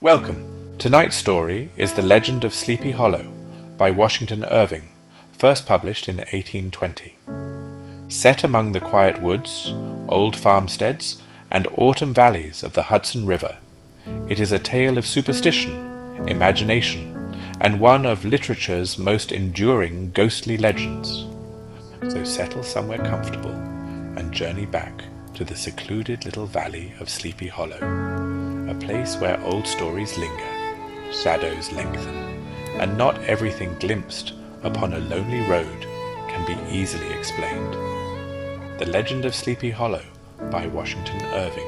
Welcome! Tonight's story is The Legend of Sleepy Hollow by Washington Irving, first published in 1820. Set among the quiet woods, old farmsteads, and autumn valleys of the Hudson River, it is a tale of superstition, imagination, and one of literature's most enduring ghostly legends. So settle somewhere comfortable and journey back to the secluded little valley of Sleepy Hollow, a place where old stories linger, shadows lengthen, and not everything glimpsed upon a lonely road can be easily explained. The Legend of Sleepy Hollow by Washington Irving.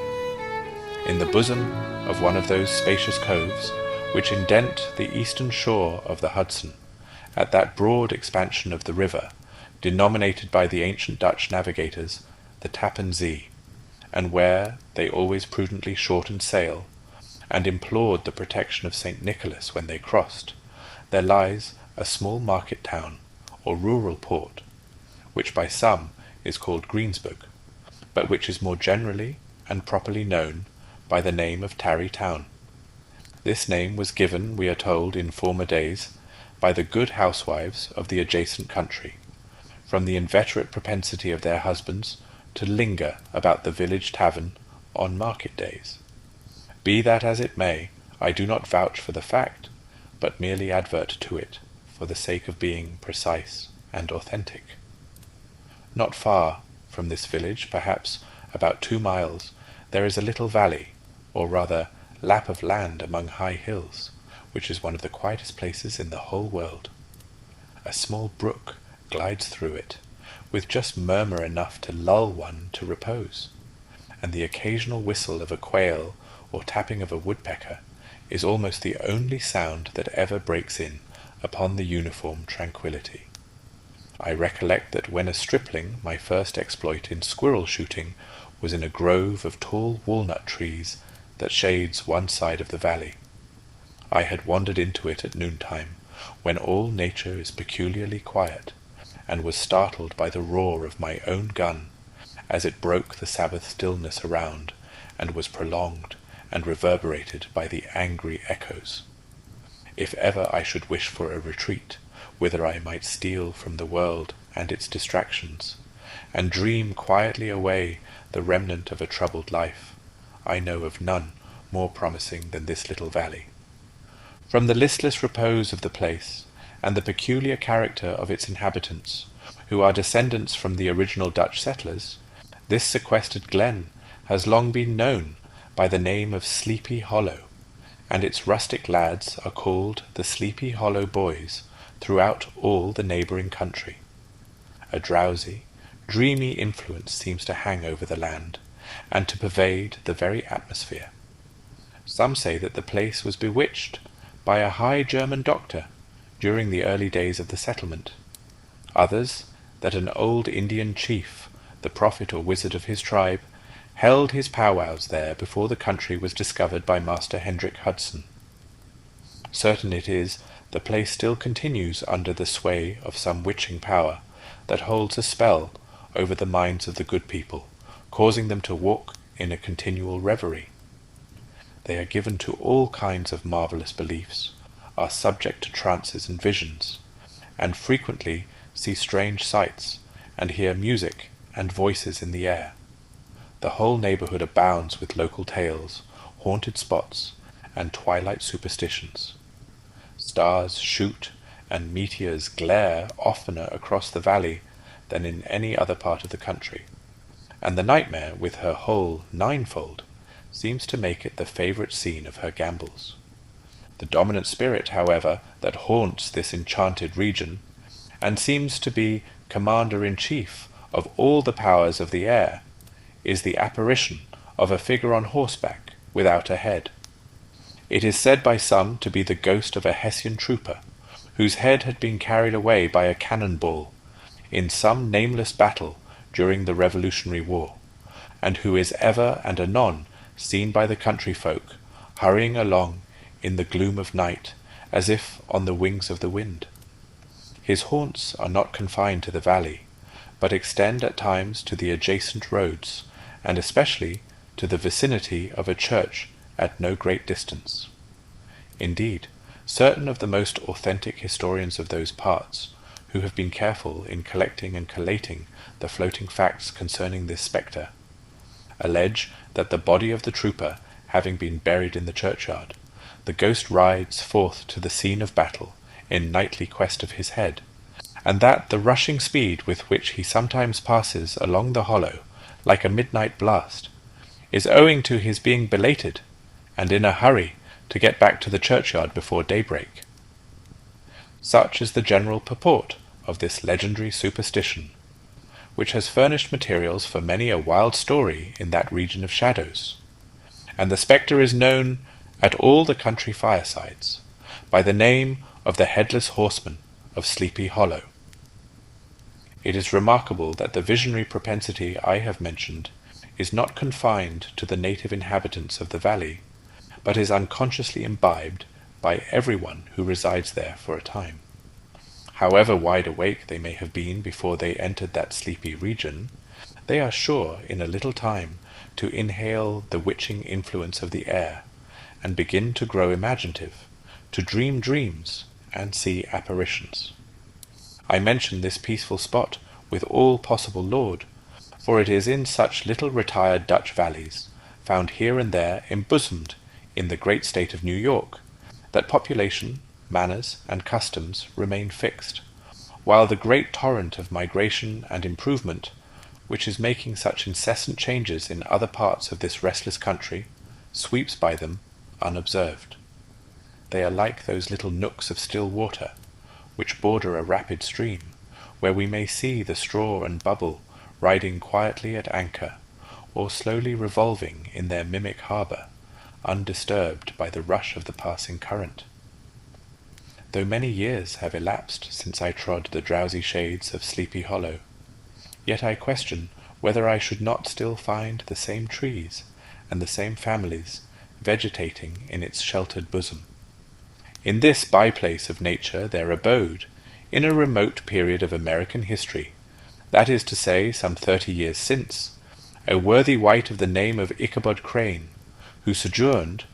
In the bosom of one of those spacious coves which indent the eastern shore of the Hudson, at that broad expansion of the river, denominated by the ancient Dutch navigators the Tappan Zee, and where they always prudently shortened sail, and implored the protection of St. Nicholas when they crossed, there lies a small market town, or rural port, which by some is called Greensburg, but which is more generally and properly known by the name of Tarry Town. This name was given, we are told, in former days, by the good housewives of the adjacent country, from the inveterate propensity of their husbands to linger about the village tavern on market days. Be that as it may, I do not vouch for the fact, but merely advert to it, for the sake of being precise and authentic. Not far from this village, perhaps about 2 miles, there is a little valley, or rather lap of land among high hills, which is one of the quietest places in the whole world. A small brook glides through it, with just murmur enough to lull one to repose, and the occasional whistle of a quail or tapping of a woodpecker is almost the only sound that ever breaks in upon the uniform tranquillity. I recollect that when a stripling my first exploit in squirrel shooting was in a grove of tall walnut trees that shades one side of the valley. I had wandered into it at noontime, when all nature is peculiarly quiet, and was startled by the roar of my own gun, as it broke the Sabbath stillness around, and was prolonged and reverberated by the angry echoes. If ever I should wish for a retreat, whither I might steal from the world and its distractions, and dream quietly away the remnant of a troubled life, I know of none more promising than this little valley. From the listless repose of the place, and the peculiar character of its inhabitants, who are descendants from the original Dutch settlers, this sequestered glen has long been known by the name of Sleepy Hollow, and its rustic lads are called the Sleepy Hollow Boys throughout all the neighbouring country. A drowsy, dreamy influence seems to hang over the land, and to pervade the very atmosphere. Some say that the place was bewitched by a high German doctor during the early days of the settlement. Others, that an old Indian chief, the prophet or wizard of his tribe, held his powwows there before the country was discovered by Master Hendrik Hudson. Certain it is, the place still continues under the sway of some witching power that holds a spell over the minds of the good people, causing them to walk in a continual reverie. They are given to all kinds of marvellous beliefs, are subject to trances and visions, and frequently see strange sights, and hear music and voices in the air. The whole neighbourhood abounds with local tales, haunted spots, and twilight superstitions. Stars shoot and meteors glare oftener across the valley than in any other part of the country, and the nightmare, with her whole ninefold, seems to make it the favourite scene of her gambols. The dominant spirit, however, that haunts this enchanted region, and seems to be commander-in-chief of all the powers of the air, is the apparition of a figure on horseback without a head. It is said by some to be the ghost of a Hessian trooper, whose head had been carried away by a cannon-ball in some nameless battle during the Revolutionary War, and who is ever and anon seen by the country folk, hurrying along in the gloom of night, as if on the wings of the wind. His haunts are not confined to the valley, but extend at times to the adjacent roads, and especially to the vicinity of a church at no great distance. Indeed, certain of the most authentic historians of those parts, who have been careful in collecting and collating the floating facts concerning this spectre, allege that the body of the trooper having been buried in the churchyard, the ghost rides forth to the scene of battle in nightly quest of his head, and that the rushing speed with which he sometimes passes along the hollow, like a midnight blast, is owing to his being belated, and in a hurry to get back to the churchyard before daybreak. Such is the general purport of this legendary superstition, which has furnished materials for many a wild story in that region of shadows, and the spectre is known at all the country firesides by the name of the Headless Horseman of Sleepy Hollow. It is remarkable that the visionary propensity I have mentioned is not confined to the native inhabitants of the valley, but is unconsciously imbibed by everyone who resides there for a time. However wide awake they may have been before they entered that sleepy region, they are sure in a little time to inhale the witching influence of the air, and begin to grow imaginative, to dream dreams, and see apparitions. I mention this peaceful spot with all possible laud, for it is in such little retired Dutch valleys, found here and there embosomed in the great state of New York, that population, manners, and customs remain fixed, while the great torrent of migration and improvement, which is making such incessant changes in other parts of this restless country, sweeps by them unobserved. They are like those little nooks of still water, which border a rapid stream, where we may see the straw and bubble riding quietly at anchor, or slowly revolving in their mimic harbour, undisturbed by the rush of the passing current. Though many years have elapsed since I trod the drowsy shades of Sleepy Hollow, yet I question whether I should not still find the same trees and the same families vegetating in its sheltered bosom. In this by-place of nature there abode, in a remote period of American history, that is to say some 30 years since, a worthy wight of the name of Ichabod Crane, who sojourned,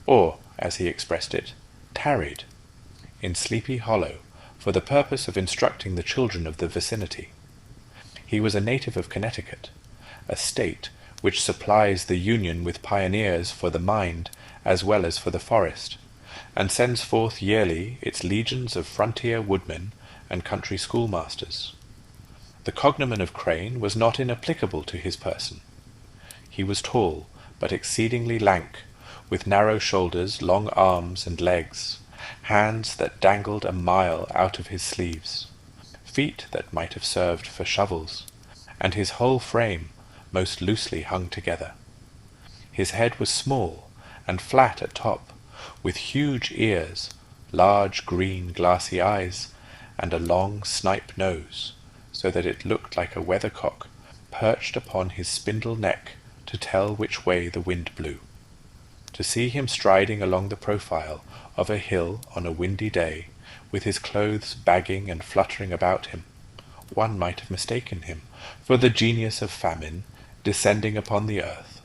or, as he expressed it, tarried, in Sleepy Hollow for the purpose of instructing the children of the vicinity. He was a native of Connecticut, a state which supplies the Union with pioneers for the mind as well as for the forest, and sends forth yearly its legions of frontier woodmen and country schoolmasters. The cognomen of Crane was not inapplicable to his person. He was tall, but exceedingly lank, with narrow shoulders, long arms and legs, hands that dangled a mile out of his sleeves, feet that might have served for shovels, and his whole frame most loosely hung together. His head was small and flat at top, with huge ears, large green glassy eyes, and a long snipe nose, so that it looked like a weathercock perched upon his spindle neck to tell which way the wind blew. To see him striding along the profile of a hill on a windy day, with his clothes bagging and fluttering about him, one might have mistaken him for the genius of famine descending upon the earth,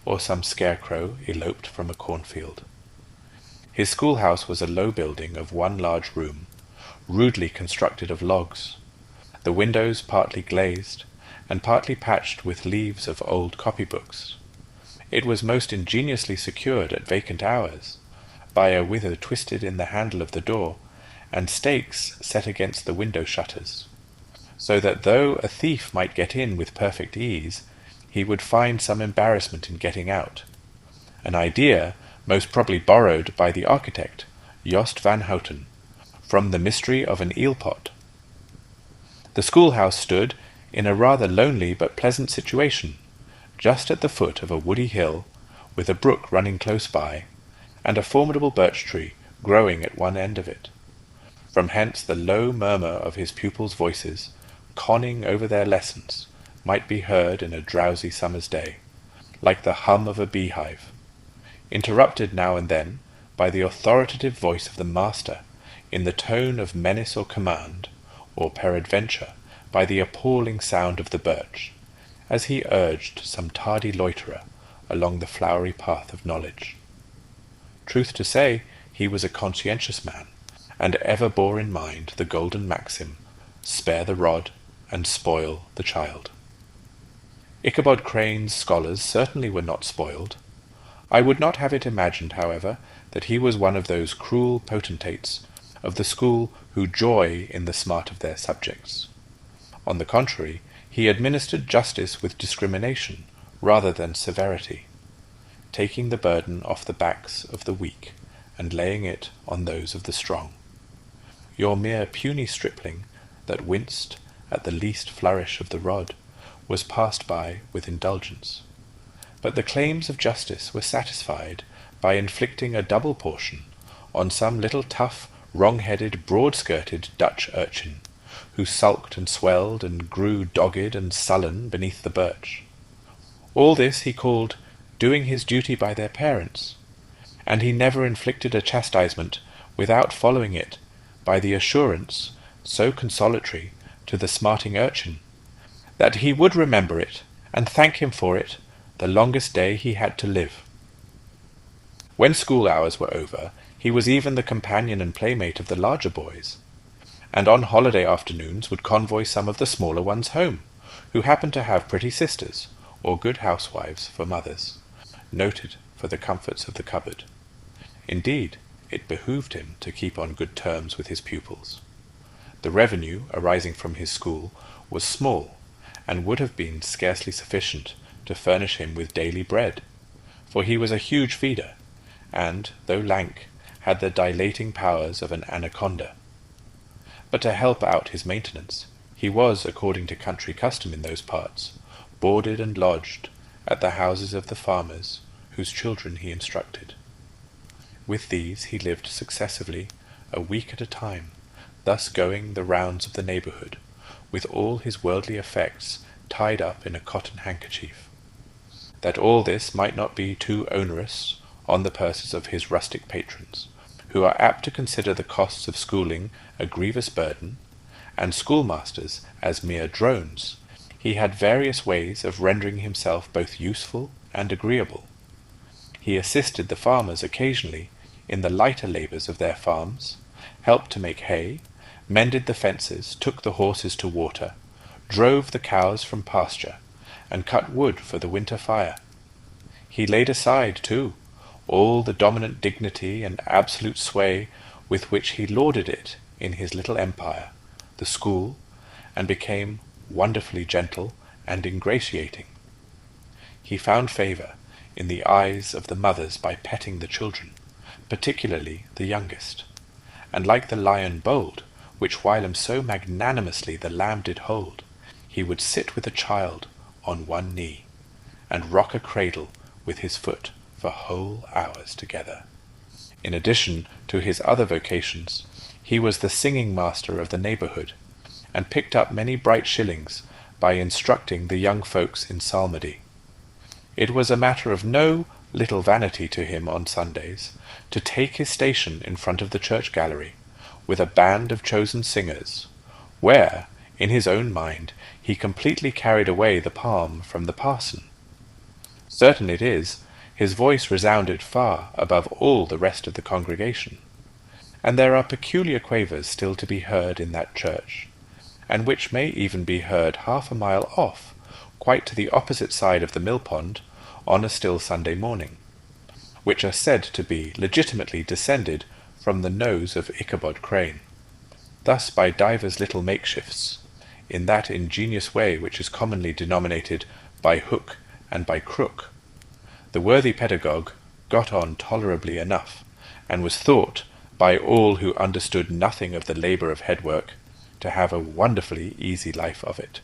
or some scarecrow eloped from a cornfield. His schoolhouse was a low building of one large room, rudely constructed of logs, the windows partly glazed, and partly patched with leaves of old copybooks. It was most ingeniously secured at vacant hours, by a wither twisted in the handle of the door, and stakes set against the window shutters, so that though a thief might get in with perfect ease, he would find some embarrassment in getting out, an idea most probably borrowed by the architect, Jost van Houten, from the mystery of an eel-pot. The schoolhouse stood in a rather lonely but pleasant situation, just at the foot of a woody hill, with a brook running close by, and a formidable birch tree growing at one end of it. From hence the low murmur of his pupils' voices, conning over their lessons, might be heard in a drowsy summer's day, like the hum of a beehive, interrupted now and then by the authoritative voice of the master, in the tone of menace or command, or peradventure by the appalling sound of the birch, as he urged some tardy loiterer along the flowery path of knowledge. Truth to say, he was a conscientious man, and ever bore in mind the golden maxim, spare the rod and spoil the child. Ichabod Crane's scholars certainly were not spoiled. I would not have it imagined, however, that he was one of those cruel potentates of the school who joy in the smart of their subjects. On the contrary, he administered justice with discrimination rather than severity, taking the burden off the backs of the weak and laying it on those of the strong. Your mere puny stripling that winced at the least flourish of the rod was passed by with indulgence, but the claims of justice were satisfied by inflicting a double portion on some little tough, wrong-headed, broad-skirted Dutch urchin, who sulked and swelled and grew dogged and sullen beneath the birch. All this he called doing his duty by their parents, and he never inflicted a chastisement without following it by the assurance, so consolatory to the smarting urchin, that he would remember it and thank him for it the longest day he had to live. When school hours were over, he was even the companion and playmate of the larger boys, and on holiday afternoons would convoy some of the smaller ones home, who happened to have pretty sisters, or good housewives for mothers, noted for the comforts of the cupboard. Indeed, it behooved him to keep on good terms with his pupils. The revenue arising from his school was small, and would have been scarcely sufficient to furnish him with daily bread, for he was a huge feeder, and, though lank, had the dilating powers of an anaconda. But to help out his maintenance, he was, according to country custom in those parts, boarded and lodged at the houses of the farmers whose children he instructed. With these he lived successively, a week at a time, thus going the rounds of the neighbourhood, with all his worldly effects tied up in a cotton handkerchief, that all this might not be too onerous on the purses of his rustic patrons, who are apt to consider the costs of schooling a grievous burden, and schoolmasters as mere drones. He had various ways of rendering himself both useful and agreeable. He assisted the farmers occasionally in the lighter labours of their farms, helped to make hay, mended the fences, took the horses to water, drove the cows from pasture, and cut wood for the winter fire. He laid aside, too, all the dominant dignity and absolute sway with which he lauded it in his little empire, the school, and became wonderfully gentle and ingratiating. He found favour in the eyes of the mothers by petting the children, particularly the youngest, and like the lion bold, which whilom so magnanimously the lamb did hold, he would sit with a child on one knee, and rock a cradle with his foot for whole hours together. In addition to his other vocations, he was the singing master of the neighbourhood, and picked up many bright shillings by instructing the young folks in psalmody. It was a matter of no little vanity to him on Sundays to take his station in front of the church gallery, with a band of chosen singers, where, in his own mind, he completely carried away the palm from the parson. Certain it is, his voice resounded far above all the rest of the congregation, and there are peculiar quavers still to be heard in that church, and which may even be heard half a mile off, quite to the opposite side of the mill-pond, on a still Sunday morning, which are said to be legitimately descended from the nose of Ichabod Crane. Thus by divers little makeshifts, in that ingenious way which is commonly denominated by hook and by crook, the worthy pedagogue got on tolerably enough, and was thought, by all who understood nothing of the labour of head-work, to have a wonderfully easy life of it.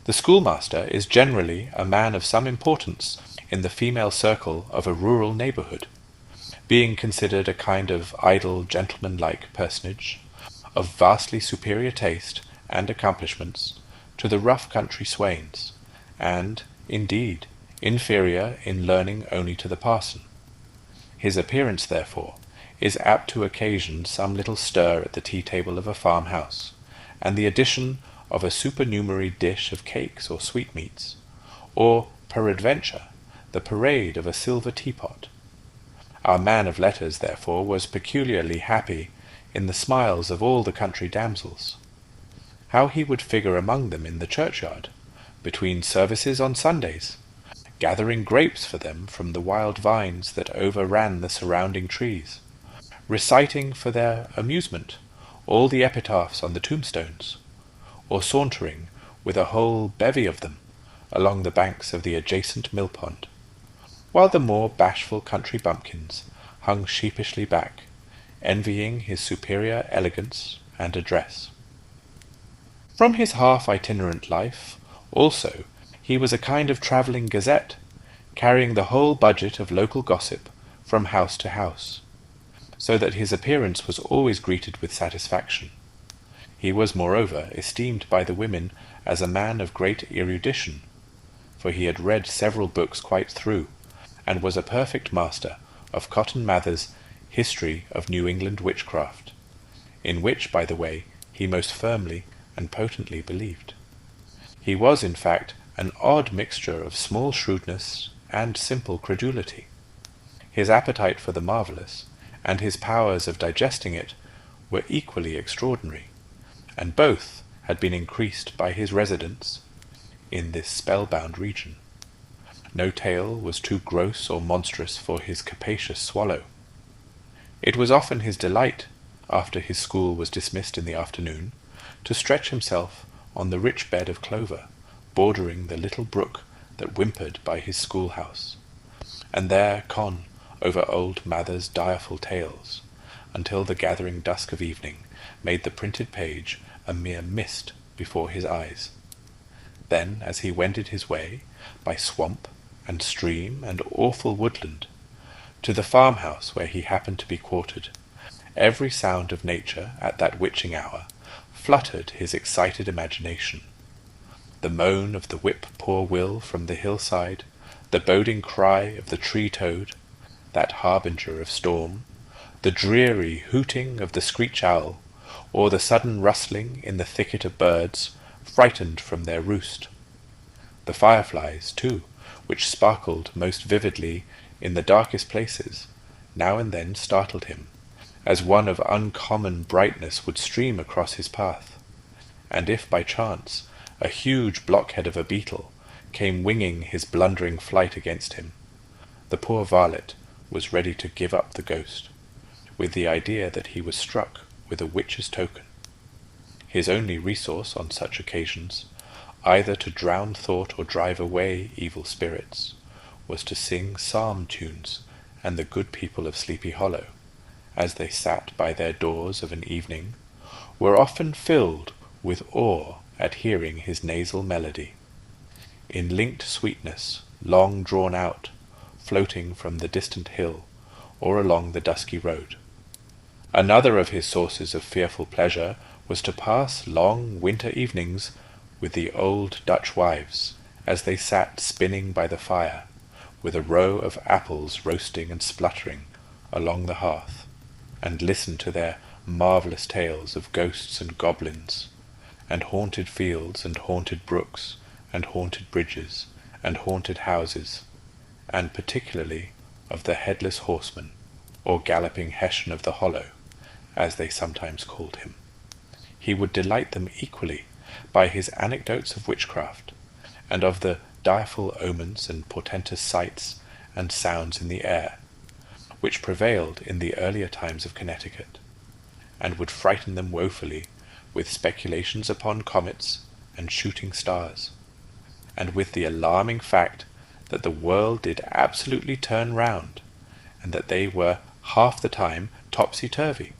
The schoolmaster is generally a man of some importance in the female circle of a rural neighbourhood, being considered a kind of idle gentleman-like personage, of vastly superior taste and accomplishments to the rough country swains, and, indeed, inferior in learning only to the parson. His appearance, therefore, is apt to occasion some little stir at the tea-table of a farmhouse, and the addition of a supernumerary dish of cakes or sweetmeats, or, peradventure, the parade of a silver teapot. Our man of letters, therefore, was peculiarly happy in the smiles of all the country damsels. How he would figure among them in the churchyard, between services on Sundays, gathering grapes for them from the wild vines that overran the surrounding trees, reciting for their amusement all the epitaphs on the tombstones, or sauntering with a whole bevy of them along the banks of the adjacent mill-pond, while the more bashful country bumpkins hung sheepishly back, envying his superior elegance and address. From his half-itinerant life, also, he was a kind of travelling gazette, carrying the whole budget of local gossip from house to house, so that his appearance was always greeted with satisfaction. He was, moreover, esteemed by the women as a man of great erudition, for he had read several books quite through, and was a perfect master of Cotton Mather's History of New England Witchcraft, in which, by the way, he most firmly and potently believed. He was, in fact, an odd mixture of small shrewdness and simple credulity. His appetite for the marvellous, and his powers of digesting it, were equally extraordinary, and both had been increased by his residence in this spellbound region. No tale was too gross or monstrous for his capacious swallow. It was often his delight, after his school was dismissed in the afternoon, to stretch himself on the rich bed of clover, bordering the little brook that whimpered by his schoolhouse, and there con over old Mather's direful tales, until the gathering dusk of evening made the printed page a mere mist before his eyes. Then, as he wended his way, by swamp and stream and awful woodland, to the farmhouse where he happened to be quartered, every sound of nature at that witching hour fluttered his excited imagination. The moan of the whip-poor-will from the hillside, the boding cry of the tree-toad, that harbinger of storm, the dreary hooting of the screech-owl, or the sudden rustling in the thicket of birds, frightened from their roost. The fireflies, too, which sparkled most vividly in the darkest places, now and then startled him, as one of uncommon brightness would stream across his path, and if by chance a huge blockhead of a beetle came winging his blundering flight against him, the poor varlet was ready to give up the ghost, with the idea that he was struck with a witch's token. His only resource on such occasions, either to drown thought or drive away evil spirits, was to sing psalm tunes, and the good people of Sleepy Hollow, as they sat by their doors of an evening, were often filled with awe at hearing his nasal melody, in linked sweetness, long drawn out, floating from the distant hill, or along the dusky road. Another of his sources of fearful pleasure was to pass long winter evenings with the old Dutch wives, as they sat spinning by the fire, with a row of apples roasting and spluttering along the hearth, and listen to their marvellous tales of ghosts and goblins, and haunted fields and haunted brooks, and haunted bridges, and haunted houses, and particularly of the Headless Horseman, or Galloping Hessian of the Hollow, as they sometimes called him. He would delight them equally by his anecdotes of witchcraft, and of the direful omens and portentous sights and sounds in the air, which prevailed in the earlier times of Connecticut, and would frighten them woefully with speculations upon comets and shooting stars, and with the alarming fact that the world did absolutely turn round, and that they were half the time topsy-turvy.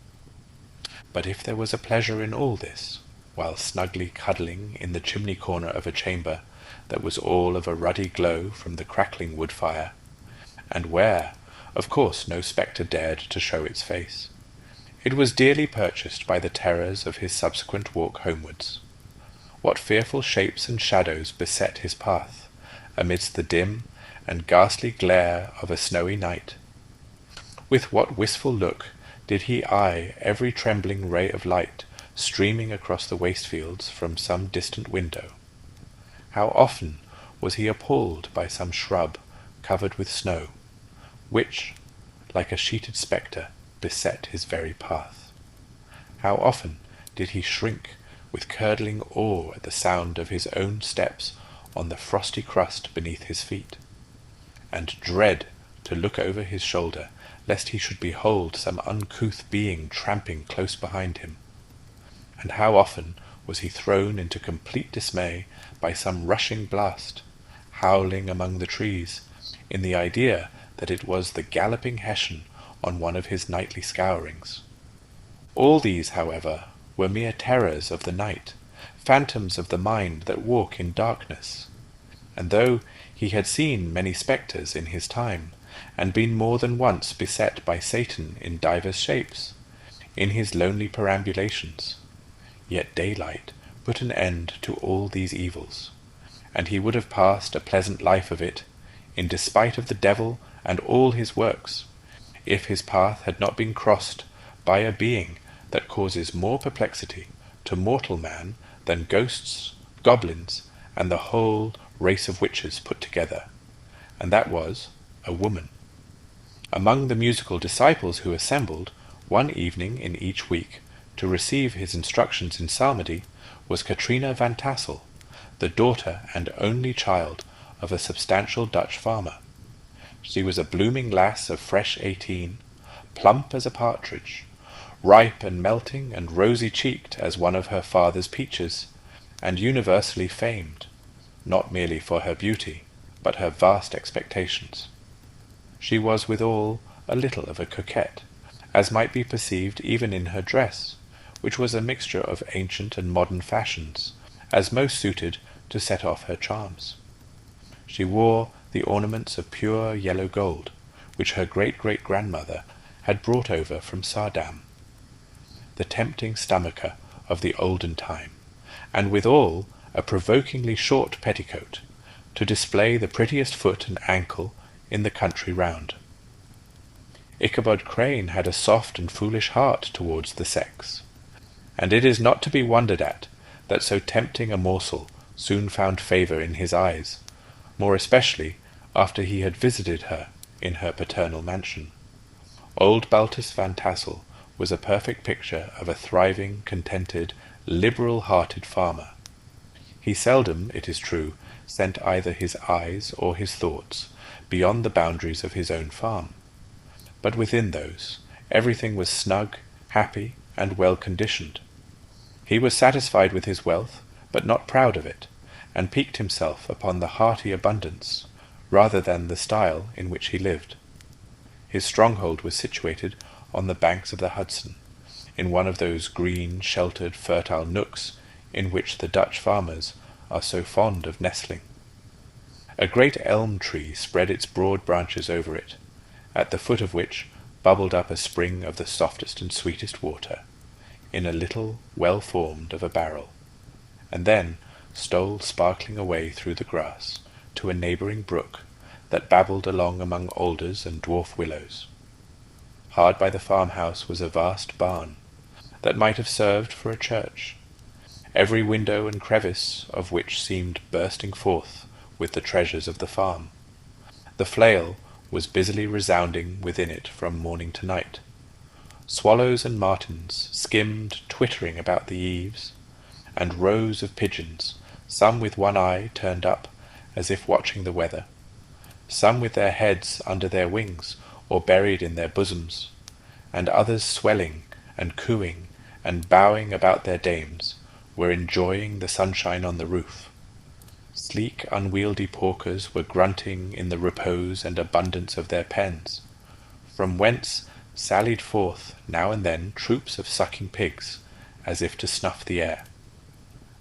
But if there was a pleasure in all this, while snugly cuddling in the chimney-corner of a chamber that was all of a ruddy glow from the crackling wood-fire, and where, of course, no spectre dared to show its face, it was dearly purchased by the terrors of his subsequent walk homewards. What fearful shapes and shadows beset his path, amidst the dim and ghastly glare of a snowy night! With what wistful look did he eye every trembling ray of light streaming across the waste fields from some distant window! How often was he appalled by some shrub covered with snow, which, like a sheeted spectre, beset his very path. How often did he shrink with curdling awe at the sound of his own steps on the frosty crust beneath his feet, and dread to look over his shoulder, lest he should behold some uncouth being tramping close behind him. And how often was he thrown into complete dismay by some rushing blast, howling among the trees, in the idea that it was the galloping Hessian on one of his nightly scourings. All these, however, were mere terrors of the night, phantoms of the mind that walk in darkness. And though he had seen many spectres in his time, and been more than once beset by Satan in divers shapes, in his lonely perambulations, yet daylight put an end to all these evils, and he would have passed a pleasant life of it, in despite of the devil and all his works, if his path had not been crossed by a being that causes more perplexity to mortal man than ghosts, goblins, and the whole race of witches put together, and that was a woman. Among the musical disciples who assembled one evening in each week to receive his instructions in psalmody was Katrina van Tassel, the daughter and only child of a substantial Dutch farmer. She was a blooming lass of fresh 18, plump as a partridge, ripe and melting and rosy-cheeked as one of her father's peaches, and universally famed, not merely for her beauty, but her vast expectations. She was withal a little of a coquette, as might be perceived even in her dress, which was a mixture of ancient and modern fashions, as most suited to set off her charms. She wore the ornaments of pure yellow gold, which her great-great-grandmother had brought over from Saardam, the tempting stomacher of the olden time, and withal a provokingly short petticoat, to display the prettiest foot and ankle in the country round. Ichabod Crane had a soft and foolish heart towards the sex, and it is not to be wondered at that so tempting a morsel soon found favour in his eyes, more especially after he had visited her in her paternal mansion. Old Baltus van Tassel was a perfect picture of a thriving, contented, liberal-hearted farmer. He seldom, it is true, sent either his eyes or his thoughts beyond the boundaries of his own farm, but within those everything was snug, happy, and well-conditioned. He was satisfied with his wealth, but not proud of it, and piqued himself upon the hearty abundance, rather than the style in which he lived. His stronghold was situated on the banks of the Hudson, in one of those green, sheltered, fertile nooks in which the Dutch farmers are so fond of nestling. A great elm tree spread its broad branches over it, at the foot of which bubbled up a spring of the softest and sweetest water, in a little well-formed of a barrel, and then stole sparkling away through the grass to a neighbouring brook that babbled along among alders and dwarf willows. Hard by the farmhouse was a vast barn, that might have served for a church, every window and crevice of which seemed bursting forth with the treasures of the farm. The flail was busily resounding within it from morning to night. Swallows and martins skimmed twittering about the eaves, and rows of pigeons, some with one eye turned up as if watching the weather, some with their heads under their wings or buried in their bosoms, and others swelling and cooing and bowing about their dames, were enjoying the sunshine on the roof. Sleek, unwieldy porkers were grunting in the repose and abundance of their pens, from whence sallied forth now and then troops of sucking pigs, as if to snuff the air.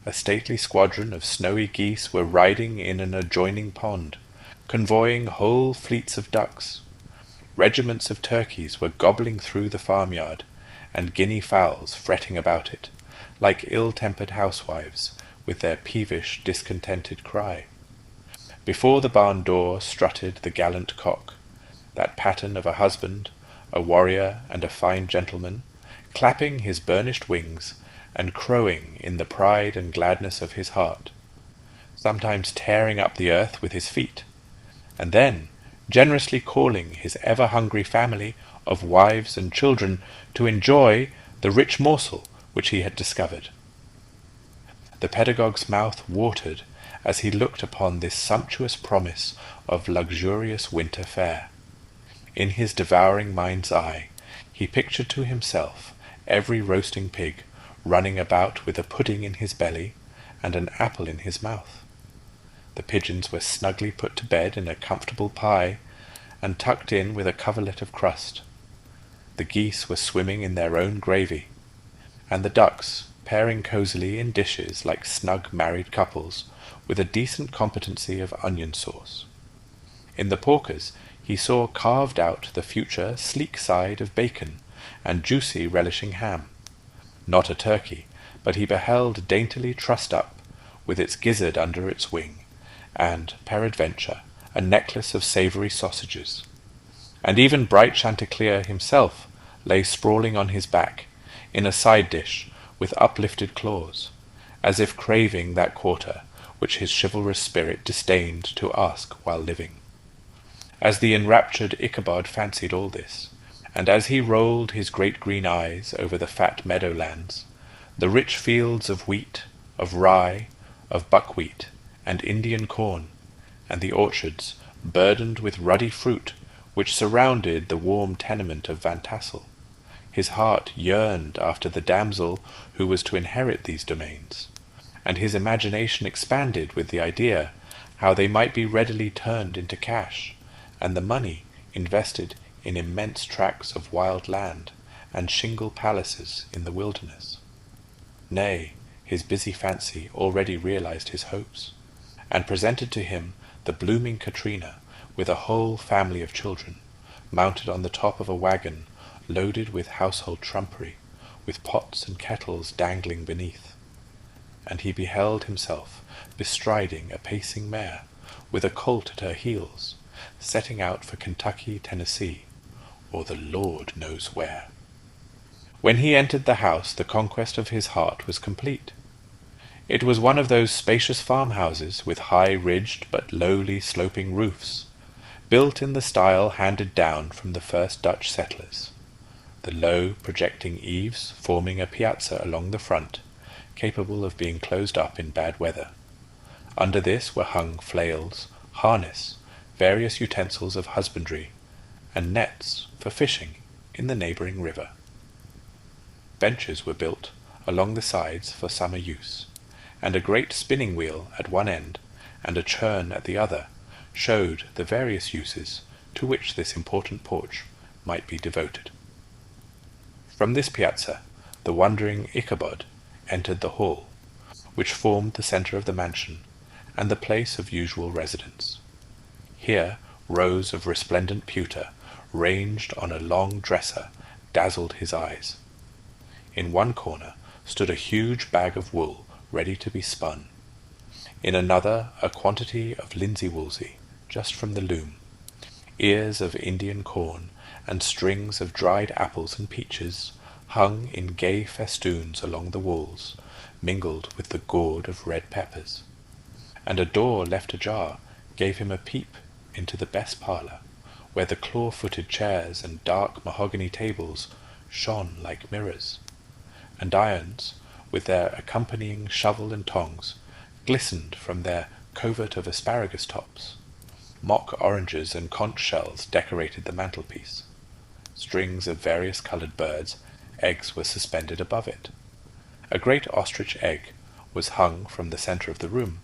A stately squadron of snowy geese were riding in an adjoining pond, convoying whole fleets of ducks. Regiments of turkeys were gobbling through the farmyard, and guinea fowls fretting about it, like ill-tempered housewives, with their peevish, discontented cry. Before the barn door strutted the gallant cock, that pattern of a husband, a warrior, and a fine gentleman, clapping his burnished wings, and crowing in the pride and gladness of his heart, sometimes tearing up the earth with his feet, and then generously calling his ever-hungry family of wives and children to enjoy the rich morsel which he had discovered. The pedagogue's mouth watered as he looked upon this sumptuous promise of luxurious winter fare. In his devouring mind's eye, he pictured to himself every roasting pig running about with a pudding in his belly and an apple in his mouth. The pigeons were snugly put to bed in a comfortable pie and tucked in with a coverlet of crust. The geese were swimming in their own gravy, and the ducks pairing cosily in dishes like snug married couples with a decent competency of onion sauce. In the porkers he saw carved out the future sleek side of bacon and juicy relishing ham. Not a turkey, but he beheld daintily trussed up, with its gizzard under its wing, and, peradventure, a necklace of savoury sausages. And even bright Chanticleer himself lay sprawling on his back, in a side dish, with uplifted claws, as if craving that quarter which his chivalrous spirit disdained to ask while living. As the enraptured Ichabod fancied all this, and as he rolled his great green eyes over the fat meadowlands, the rich fields of wheat, of rye, of buckwheat, and Indian corn, and the orchards burdened with ruddy fruit which surrounded the warm tenement of Van Tassel, his heart yearned after the damsel who was to inherit these domains, and his imagination expanded with the idea how they might be readily turned into cash, and the money invested in immense tracts of wild land and shingle palaces in the wilderness. Nay, his busy fancy already realized his hopes, and presented to him the blooming Katrina with a whole family of children, mounted on the top of a wagon loaded with household trumpery, with pots and kettles dangling beneath. And he beheld himself bestriding a pacing mare, with a colt at her heels, setting out for Kentucky, Tennessee, or the Lord knows where. When he entered the house, the conquest of his heart was complete. It was one of those spacious farmhouses with high-ridged but lowly sloping roofs, built in the style handed down from the first Dutch settlers, the low projecting eaves forming a piazza along the front, capable of being closed up in bad weather. Under this were hung flails, harness, various utensils of husbandry, and nets for fishing in the neighbouring river. Benches were built along the sides for summer use, and a great spinning wheel at one end and a churn at the other showed the various uses to which this important porch might be devoted. From this piazza the wondering Ichabod entered the hall, which formed the centre of the mansion and the place of usual residence. Here rows of resplendent pewter ranged on a long dresser dazzled his eyes. In one corner stood a huge bag of wool ready to be spun. In another a quantity of linsey-woolsey, just from the loom, ears of Indian corn, and strings of dried apples and peaches hung in gay festoons along the walls, mingled with the gourd of red peppers. And a door left ajar gave him a peep into the best parlour, where the claw-footed chairs and dark mahogany tables shone like mirrors, and irons, with their accompanying shovel and tongs, glistened from their covert of asparagus tops. Mock oranges and conch shells decorated the mantelpiece. Strings of various coloured birds' eggs were suspended above it. A great ostrich egg was hung from the centre of the room,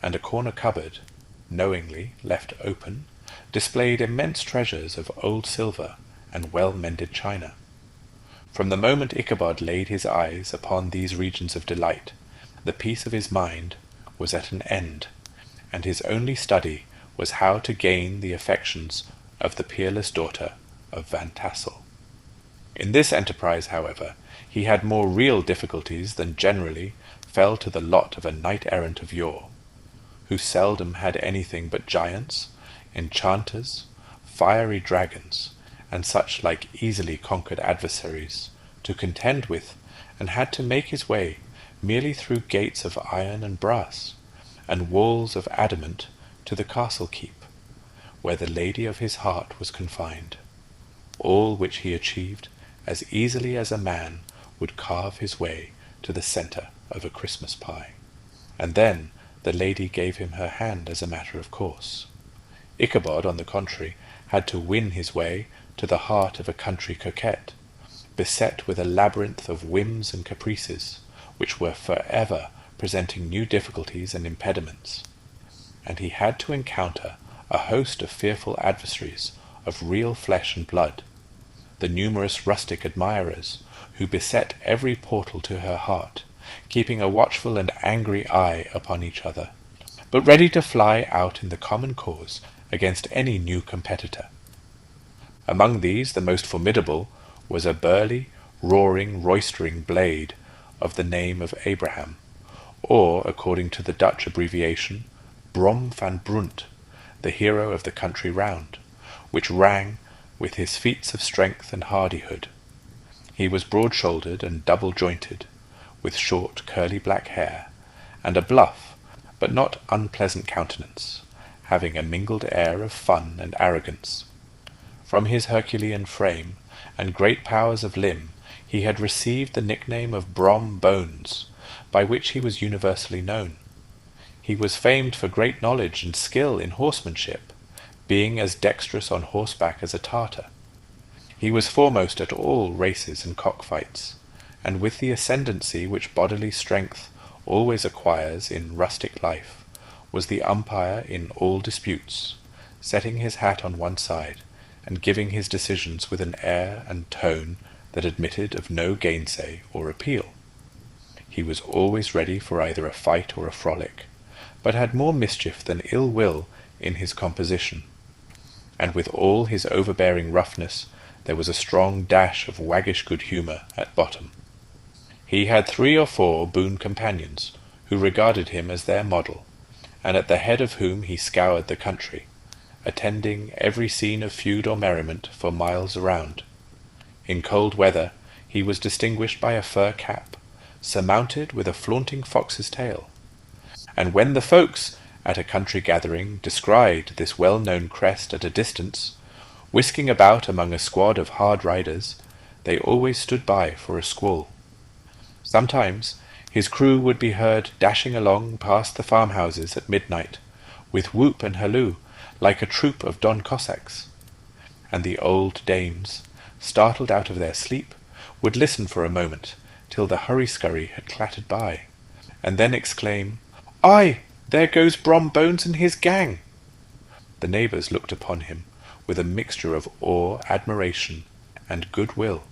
and a corner cupboard, knowingly left open, displayed immense treasures of old silver and well-mended china. From the moment Ichabod laid his eyes upon these regions of delight, the peace of his mind was at an end, and his only study was how to gain the affections of the peerless daughter of Van Tassel. In this enterprise, however, he had more real difficulties than generally fell to the lot of a knight-errant of yore, who seldom had anything but giants, enchanters, fiery dragons, and such like easily conquered adversaries to contend with, and had to make his way merely through gates of iron and brass, and walls of adamant to the castle keep, where the lady of his heart was confined, all which he achieved as easily as a man would carve his way to the centre of a Christmas pie. And then the lady gave him her hand as a matter of course. Ichabod, on the contrary, had to win his way to the heart of a country coquette, beset with a labyrinth of whims and caprices, which were forever presenting new difficulties and impediments. And he had to encounter a host of fearful adversaries of real flesh and blood, the numerous rustic admirers, who beset every portal to her heart, keeping a watchful and angry eye upon each other, but ready to fly out in the common cause against any new competitor. Among these the most formidable was a burly, roaring, roistering blade of the name of Abraham, or, according to the Dutch abbreviation, Brom van Brunt, the hero of the country round, which rang with his feats of strength and hardihood. He was broad-shouldered and double-jointed, with short curly black hair, and a bluff, but not unpleasant countenance, having a mingled air of fun and arrogance. From his Herculean frame and great powers of limb he had received the nickname of Brom Bones, by which he was universally known. He was famed for great knowledge and skill in horsemanship, being as dexterous on horseback as a Tartar. He was foremost at all races and cockfights, and with the ascendancy which bodily strength always acquires in rustic life, was the umpire in all disputes, setting his hat on one side, and giving his decisions with an air and tone that admitted of no gainsay or appeal. He was always ready for either a fight or a frolic, but had more mischief than ill will in his composition, and with all his overbearing roughness there was a strong dash of waggish good humour at bottom. He had 3 or 4 boon companions, who regarded him as their model, and at the head of whom he scoured the country, attending every scene of feud or merriment for miles around. In cold weather he was distinguished by a fur cap, surmounted with a flaunting fox's tail, and when the folks at a country gathering descried this well-known crest at a distance, whisking about among a squad of hard riders, they always stood by for a squall. Sometimes his crew would be heard dashing along past the farmhouses at midnight, with whoop and halloo, like a troop of Don Cossacks, and the old dames, startled out of their sleep, would listen for a moment till the hurry-scurry had clattered by, and then exclaim, "Aye, there goes Brom Bones and his gang!" The neighbours looked upon him with a mixture of awe, admiration, and good-will,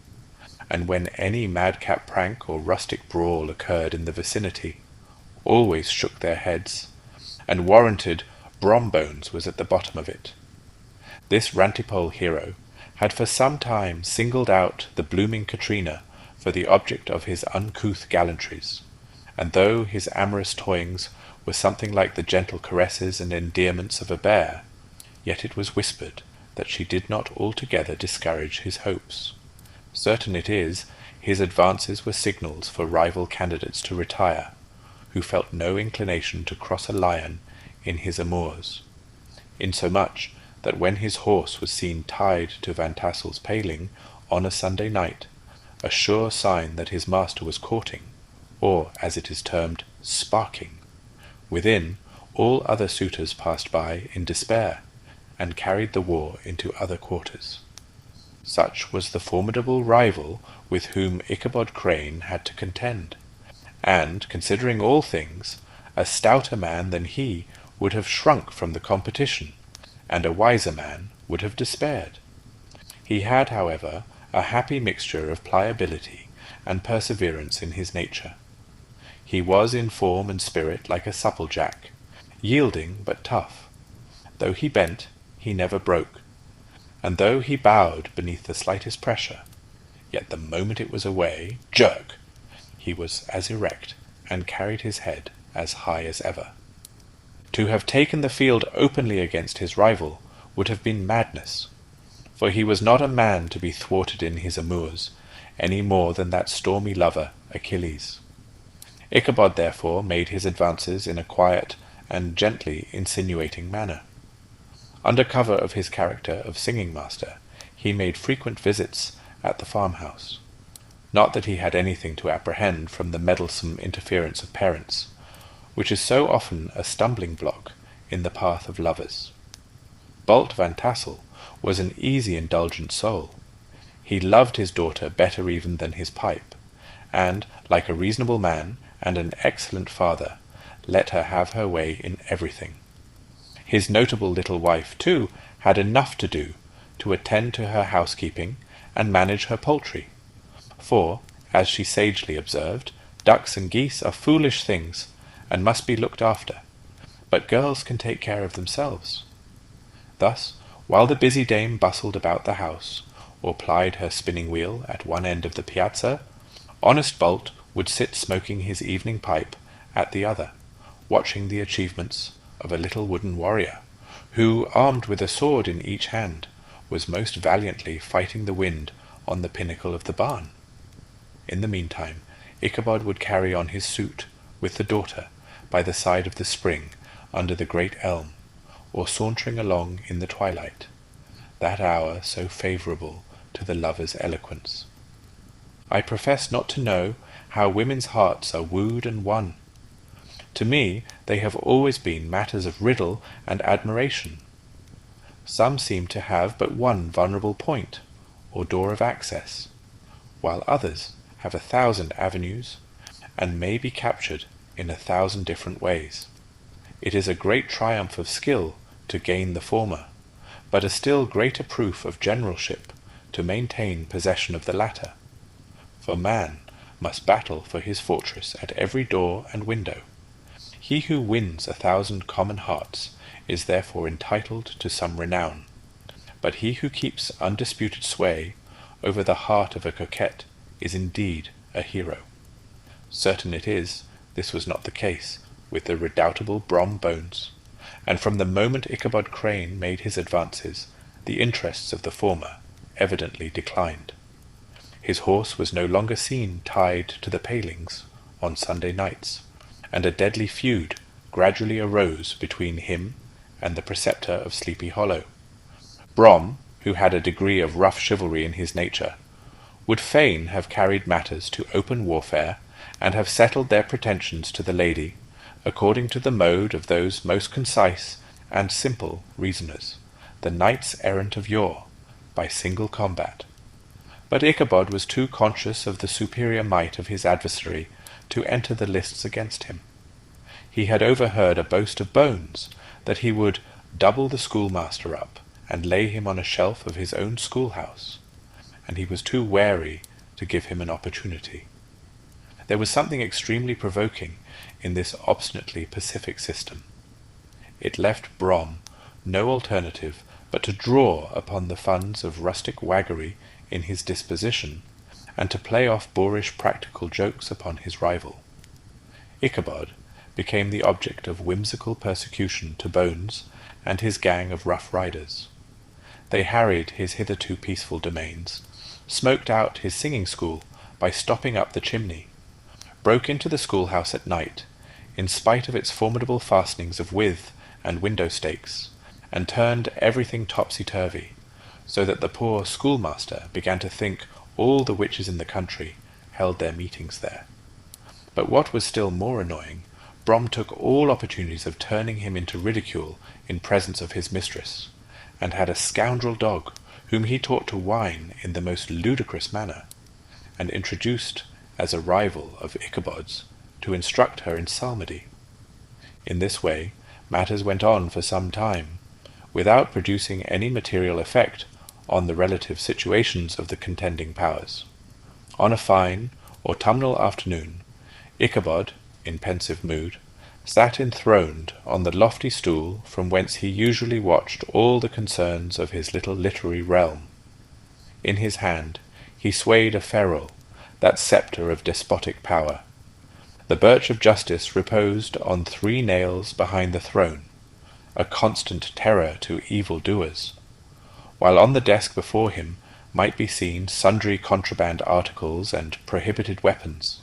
and when any madcap prank or rustic brawl occurred in the vicinity, always shook their heads, and warranted Brom Bones was at the bottom of it. This rantipole hero had for some time singled out the blooming Katrina for the object of his uncouth gallantries, and though his amorous toyings were something like the gentle caresses and endearments of a bear, yet it was whispered that she did not altogether discourage his hopes. Certain it is, his advances were signals for rival candidates to retire, who felt no inclination to cross a lion in his amours, insomuch that when his horse was seen tied to Van Tassel's paling on a Sunday night, a sure sign that his master was courting, or, as it is termed, sparking, within, all other suitors passed by in despair, and carried the war into other quarters. Such was the formidable rival with whom Ichabod Crane had to contend, and, considering all things, a stouter man than he would have shrunk from the competition, and a wiser man would have despaired. He had, however, a happy mixture of pliability and perseverance in his nature. He was in form and spirit like a supplejack, yielding but tough. Though he bent, he never broke, and though he bowed beneath the slightest pressure, yet the moment it was away, jerk, he was as erect, and carried his head as high as ever. To have taken the field openly against his rival would have been madness, for he was not a man to be thwarted in his amours, any more than that stormy lover Achilles. Ichabod therefore made his advances in a quiet and gently insinuating manner. Under cover of his character of singing master, he made frequent visits at the farmhouse. Not that he had anything to apprehend from the meddlesome interference of parents, which is so often a stumbling block in the path of lovers. Bolt Van Tassel was an easy, indulgent soul. He loved his daughter better even than his pipe, and, like a reasonable man and an excellent father, let her have her way in everything. His notable little wife, too, had enough to do to attend to her housekeeping and manage her poultry, for, as she sagely observed, ducks and geese are foolish things and must be looked after, but girls can take care of themselves. Thus, while the busy dame bustled about the house, or plied her spinning-wheel at one end of the piazza, honest Bolt would sit smoking his evening pipe at the other, watching the achievements of a little wooden warrior, who, armed with a sword in each hand, was most valiantly fighting the wind on the pinnacle of the barn. In the meantime, Ichabod would carry on his suit with the daughter by the side of the spring under the great elm, or sauntering along in the twilight, that hour so favourable to the lover's eloquence. I profess not to know how women's hearts are wooed and won. To me they have always been matters of riddle and admiration. Some seem to have but one vulnerable point, or door of access, while others have 1,000 avenues, and may be captured in 1,000 different ways. It is a great triumph of skill to gain the former, but a still greater proof of generalship to maintain possession of the latter. For man must battle for his fortress at every door and window. He who wins 1,000 common hearts is therefore entitled to some renown, but he who keeps undisputed sway over the heart of a coquette is indeed a hero. Certain it is, this was not the case with the redoubtable Brom Bones, and from the moment Ichabod Crane made his advances, the interests of the former evidently declined. His horse was no longer seen tied to the palings on Sunday nights, and a deadly feud gradually arose between him and the preceptor of Sleepy Hollow. Brom, who had a degree of rough chivalry in his nature, would fain have carried matters to open warfare, and have settled their pretensions to the lady, according to the mode of those most concise and simple reasoners, the knights-errant of yore, by single combat. But Ichabod was too conscious of the superior might of his adversary to enter the lists against him. He had overheard a boast of Bones, that he would double the schoolmaster up, and lay him on a shelf of his own schoolhouse, and he was too wary to give him an opportunity. There was something extremely provoking in this obstinately pacific system. It left Brom no alternative but to draw upon the funds of rustic waggery in his disposition, and to play off boorish practical jokes upon his rival. Ichabod became the object of whimsical persecution to Bones and his gang of rough riders. They harried his hitherto peaceful domains, smoked out his singing school by stopping up the chimney, broke into the schoolhouse at night, in spite of its formidable fastenings of withe and window stakes, and turned everything topsy-turvy, so that the poor schoolmaster began to think all the witches in the country held their meetings there. But what was still more annoying, Brom took all opportunities of turning him into ridicule in presence of his mistress, and had a scoundrel dog, whom he taught to whine in the most ludicrous manner, and introduced as a rival of Ichabod's, to instruct her in psalmody. In this way matters went on for some time, without producing any material effect on the relative situations of the contending powers. On a fine autumnal afternoon, Ichabod, in pensive mood, sat enthroned on the lofty stool from whence he usually watched all the concerns of his little literary realm. In his hand he swayed a ferule, that sceptre of despotic power. The birch of justice reposed on 3 nails behind the throne, a constant terror to evil-doers, while on the desk before him might be seen sundry contraband articles and prohibited weapons,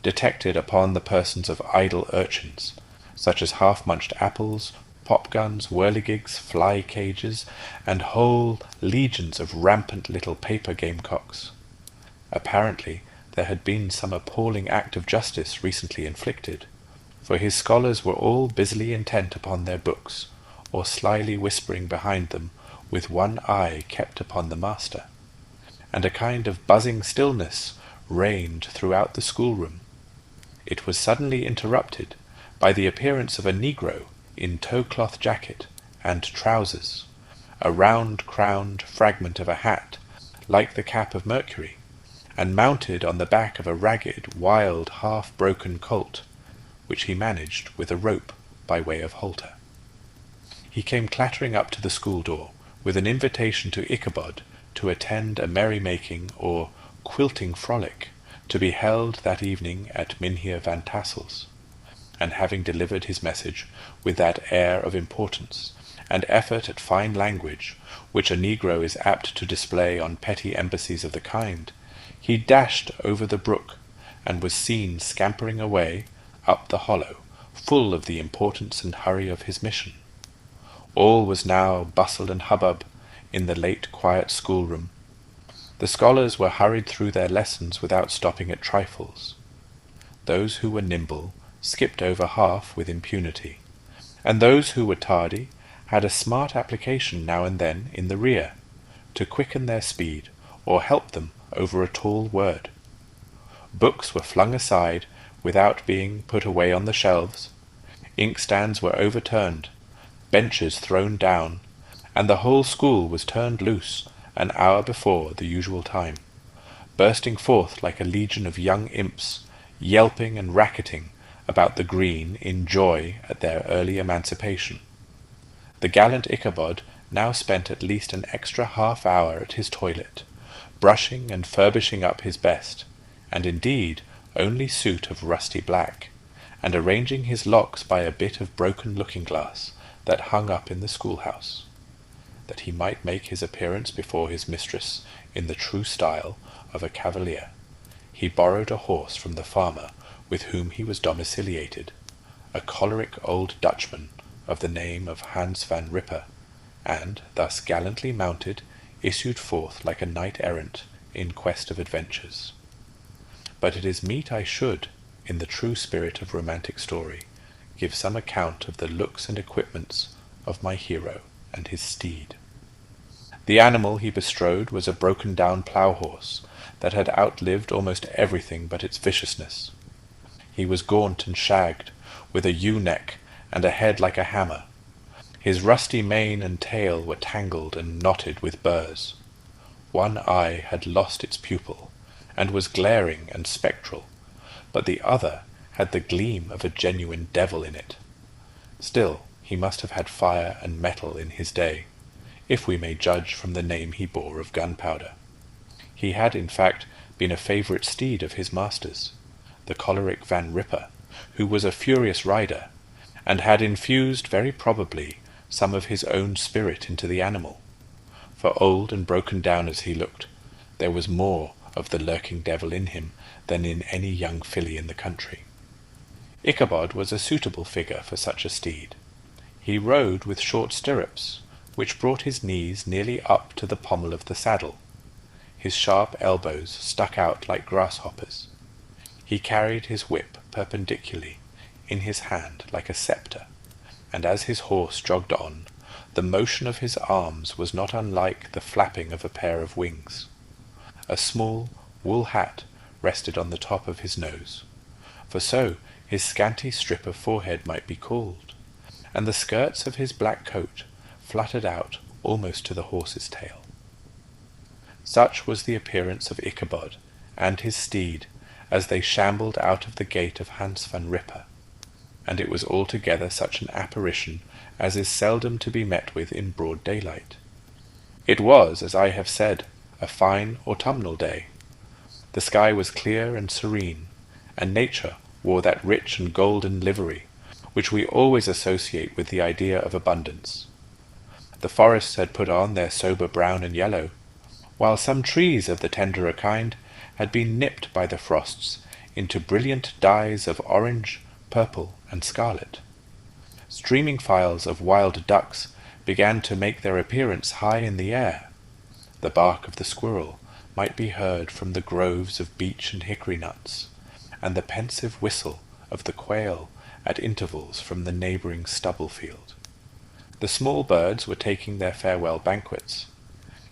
detected upon the persons of idle urchins, such as half-munched apples, pop-guns, whirligigs, fly-cages, and whole legions of rampant little paper gamecocks. Apparently there had been some appalling act of justice recently inflicted, for his scholars were all busily intent upon their books, or slyly whispering behind them, with one eye kept upon the master, and a kind of buzzing stillness reigned throughout the schoolroom. It was suddenly interrupted by the appearance of a negro in tow-cloth jacket and trousers, a round-crowned fragment of a hat, like the cap of Mercury, and mounted on the back of a ragged, wild, half-broken colt, which he managed with a rope by way of halter. He came clattering up to the school door with an invitation to Ichabod to attend a merry-making or quilting frolic to be held that evening at Mynheer Van Tassel's, and having delivered his message with that air of importance and effort at fine language which a negro is apt to display on petty embassies of the kind, he dashed over the brook, and was seen scampering away up the hollow, full of the importance and hurry of his mission. All was now bustle and hubbub in the late quiet schoolroom. The scholars were hurried through their lessons without stopping at trifles. Those who were nimble skipped over half with impunity, and those who were tardy had a smart application now and then in the rear, to quicken their speed or help them over a tall word. Books were flung aside without being put away on the shelves, inkstands were overturned, benches thrown down, and the whole school was turned loose an hour before the usual time, bursting forth like a legion of young imps, yelping and racketing about the green in joy at their early emancipation. The gallant Ichabod now spent at least an extra half-hour at his toilet, brushing and furbishing up his best, and indeed only suit of rusty black, and arranging his locks by a bit of broken looking-glass that hung up in the schoolhouse, that he might make his appearance before his mistress in the true style of a cavalier. He borrowed a horse from the farmer with whom he was domiciliated, a choleric old Dutchman of the name of Hans van Ripper, and, thus gallantly mounted, issued forth like a knight-errant in quest of adventures. But it is meet I should, in the true spirit of romantic story, give some account of the looks and equipments of my hero and his steed. The animal he bestrode was a broken-down plough-horse that had outlived almost everything but its viciousness. He was gaunt and shagged, with a ewe-neck and a head like a hammer. His rusty mane and tail were tangled and knotted with burrs. One eye had lost its pupil, and was glaring and spectral, but the other had the gleam of a genuine devil in it. Still, he must have had fire and metal in his day, if we may judge from the name he bore of gunpowder. He had, in fact, been a favourite steed of his master's, the choleric Van Ripper, who was a furious rider, and had infused, very probably, some of his own spirit into the animal, for old and broken down as he looked, there was more of the lurking devil in him than in any young filly in the country. Ichabod was a suitable figure for such a steed. He rode with short stirrups, which brought his knees nearly up to the pommel of the saddle. His sharp elbows stuck out like grasshoppers. He carried his whip perpendicularly in his hand like a sceptre, and as his horse jogged on, the motion of his arms was not unlike the flapping of a pair of wings. A small wool hat rested on the top of his nose, for so his scanty strip of forehead might be called, and the skirts of his black coat fluttered out almost to the horse's tail. Such was the appearance of Ichabod and his steed as they shambled out of the gate of Hans van Ripper, and it was altogether such an apparition as is seldom to be met with in broad daylight. It was, as I have said, a fine autumnal day. The sky was clear and serene, and nature wore that rich and golden livery which we always associate with the idea of abundance. The forests had put on their sober brown and yellow, while some trees of the tenderer kind had been nipped by the frosts into brilliant dyes of orange, purple, and scarlet. Streaming files of wild ducks began to make their appearance high in the air. The bark of the squirrel might be heard from the groves of beech and hickory nuts, and the pensive whistle of the quail at intervals from the neighbouring stubble field. The small birds were taking their farewell banquets.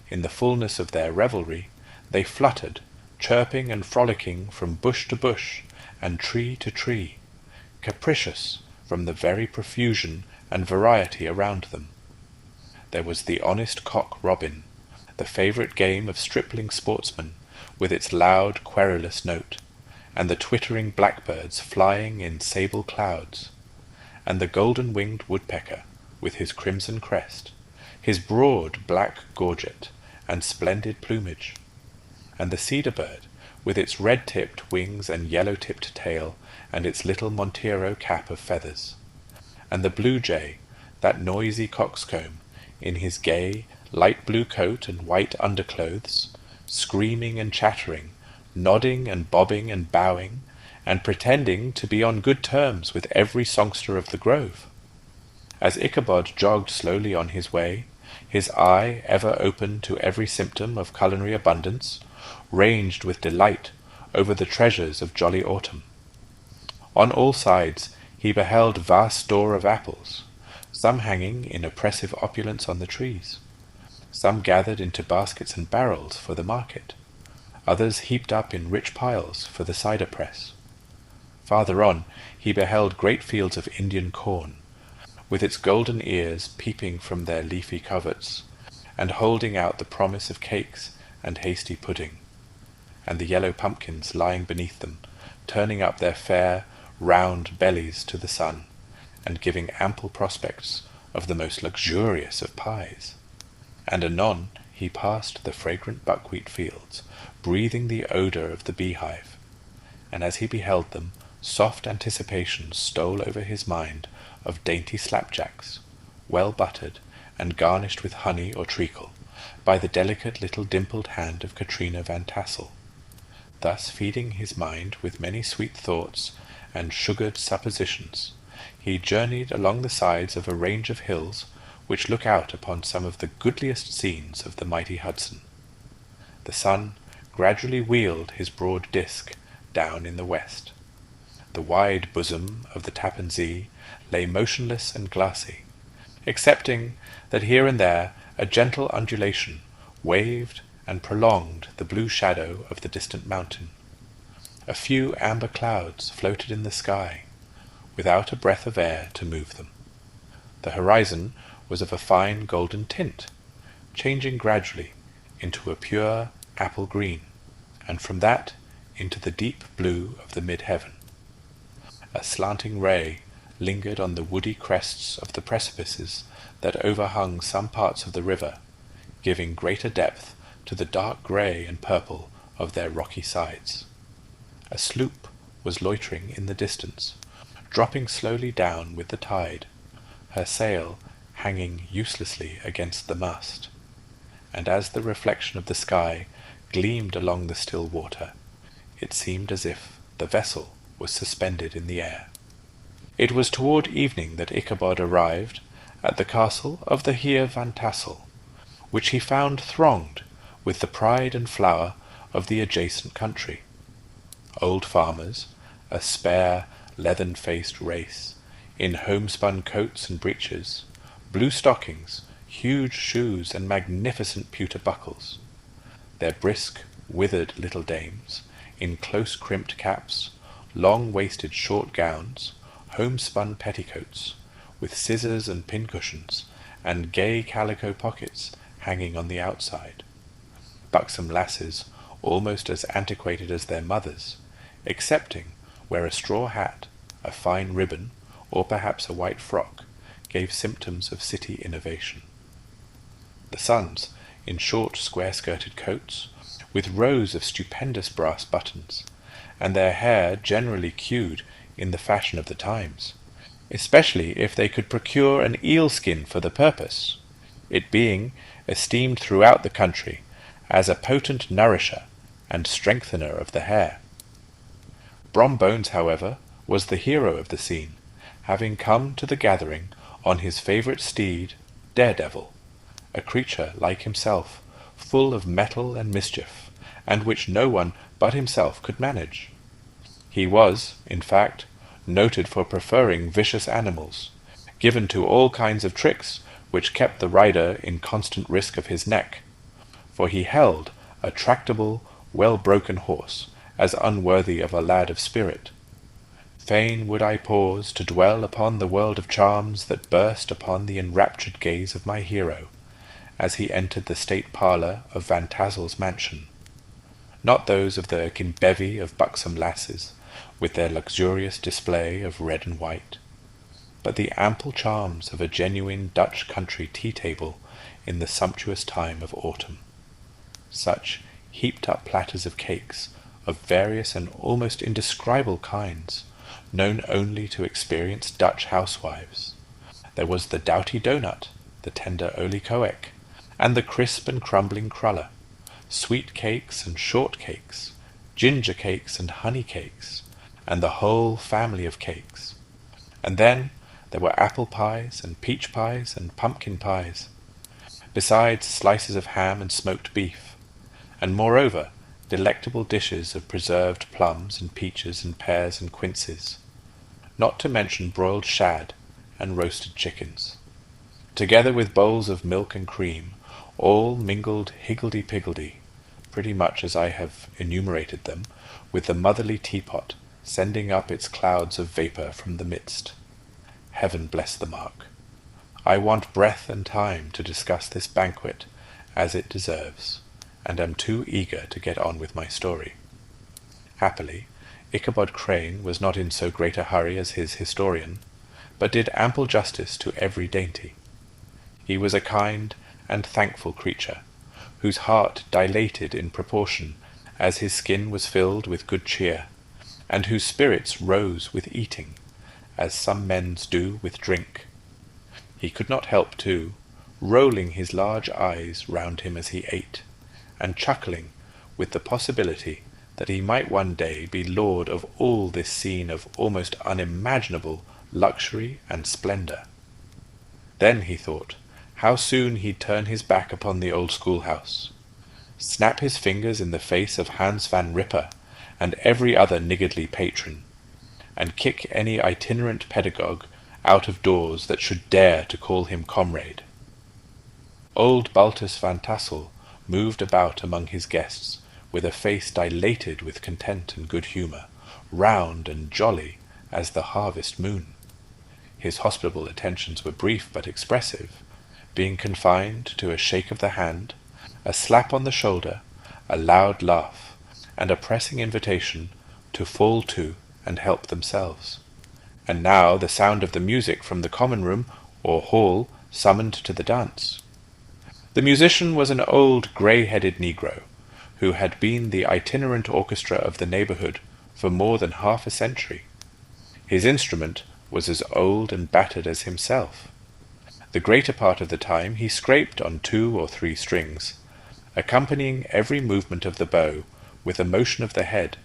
In the fullness of their revelry, they fluttered, chirping and frolicking from bush to bush and tree to tree, capricious from the very profusion and variety around them. There was the honest cock-robin, the favourite game of stripling sportsmen, with its loud, querulous note, and the twittering blackbirds flying in sable clouds, and the golden-winged woodpecker, with his crimson crest, his broad black gorget, and splendid plumage, and the cedar-bird, with its red-tipped wings and yellow-tipped tail, and its little Montero cap of feathers, and the blue-jay, that noisy coxcomb, in his gay, light blue coat and white underclothes, screaming and chattering, nodding and bobbing and bowing, and pretending to be on good terms with every songster of the grove. As Ichabod jogged slowly on his way, his eye, ever open to every symptom of culinary abundance, ranged with delight over the treasures of jolly autumn. On all sides he beheld vast store of apples, some hanging in oppressive opulence on the trees, some gathered into baskets and barrels for the market, others heaped up in rich piles for the cider press. Farther on he beheld great fields of Indian corn, with its golden ears peeping from their leafy coverts, and holding out the promise of cakes and hasty pudding, and the yellow pumpkins lying beneath them, turning up their fair, round bellies to the sun, and giving ample prospects of the most luxurious of pies. And anon he passed the fragrant buckwheat fields, breathing the odour of the beehive, and as he beheld them, soft anticipations stole over his mind of dainty slapjacks, well buttered and garnished with honey or treacle, by the delicate little dimpled hand of Katrina Van Tassel. Thus feeding his mind with many sweet thoughts and sugared suppositions, he journeyed along the sides of a range of hills which look out upon some of the goodliest scenes of the mighty Hudson. The sun gradually wheeled his broad disk down in the west. The wide bosom of the Tappan Zee lay motionless and glassy, excepting that here and there a gentle undulation waved and prolonged the blue shadow of the distant mountain. A few amber clouds floated in the sky, without a breath of air to move them. The horizon was of a fine golden tint, changing gradually into a pure apple green, and from that into the deep blue of the mid-heaven. A slanting ray lingered on the woody crests of the precipices that overhung some parts of the river, giving greater depth to the dark grey and purple of their rocky sides. A sloop was loitering in the distance, dropping slowly down with the tide, her sail hanging uselessly against the mast, and as the reflection of the sky gleamed along the still water, it seemed as if the vessel was suspended in the air. It was toward evening that Ichabod arrived at the castle of the Heer Van Tassel, which he found thronged with the pride and flower of the adjacent country. Old farmers, a spare, leathern-faced race, in homespun coats and breeches, blue stockings, huge shoes, and magnificent pewter buckles. Their brisk, withered little dames, in close-crimped caps, long-waisted short gowns, homespun petticoats, with scissors and pincushions, and gay calico pockets hanging on the outside. Buxom lasses, almost as antiquated as their mothers, excepting where a straw hat, a fine ribbon, or perhaps a white frock, gave symptoms of city innovation. The sons, in short square-skirted coats, with rows of stupendous brass buttons, and their hair generally queued in the fashion of the times, especially if they could procure an eel-skin for the purpose, it being esteemed throughout the country as a potent nourisher and strengthener of the hair. Brom Bones, however, was the hero of the scene, having come to the gathering on his favourite steed, Daredevil, a creature like himself, full of mettle and mischief, and which no one but himself could manage. He was, in fact, noted for preferring vicious animals, given to all kinds of tricks which kept the rider in constant risk of his neck, for he held a tractable, well-broken horse as unworthy of a lad of spirit. Fain would I pause to dwell upon the world of charms that burst upon the enraptured gaze of my hero, as he entered the state parlour of Van Tassell's mansion. Not those of the bevy of buxom lasses, with their luxurious display of red and white, but the ample charms of a genuine Dutch country tea-table in the sumptuous time of autumn. Such heaped-up platters of cakes, of various and almost indescribable kinds, known only to experienced Dutch housewives. There was the doughty doughnut, the tender olykoek, and the crisp and crumbling cruller, sweet cakes and short cakes, ginger cakes and honey cakes, and the whole family of cakes. And then there were apple pies and peach pies and pumpkin pies, besides slices of ham and smoked beef, and moreover delectable dishes of preserved plums and peaches and pears and quinces, not to mention broiled shad and roasted chickens, together with bowls of milk and cream, all mingled higgledy-piggledy, pretty much as I have enumerated them, with the motherly teapot sending up its clouds of vapour from the midst. Heaven bless the mark! I want breath and time to discuss this banquet as it deserves, and am too eager to get on with my story. Happily, Ichabod Crane was not in so great a hurry as his historian, but did ample justice to every dainty. He was a kind and thankful creature, whose heart dilated in proportion as his skin was filled with good cheer, and whose spirits rose with eating, as some men's do with drink. He could not help, too, rolling his large eyes round him as he ate, and chuckling with the possibility that he might one day be lord of all this scene of almost unimaginable luxury and splendour. Then, he thought, how soon he'd turn his back upon the old schoolhouse, snap his fingers in the face of Hans Van Ripper and every other niggardly patron, and kick any itinerant pedagogue out of doors that should dare to call him comrade. Old Baltus Van Tassel moved about among his guests with a face dilated with content and good humour, round and jolly as the harvest moon. His hospitable attentions were brief but expressive, being confined to a shake of the hand, a slap on the shoulder, a loud laugh, and a pressing invitation to fall to and help themselves. And now the sound of the music from the common room or hall summoned to the dance. The musician was an old grey-headed negro, who had been the itinerant orchestra of the neighbourhood for more than half a century. His instrument was as old and battered as himself. The greater part of the time he scraped on 2 or 3 strings, accompanying every movement of the bow with a motion of the head,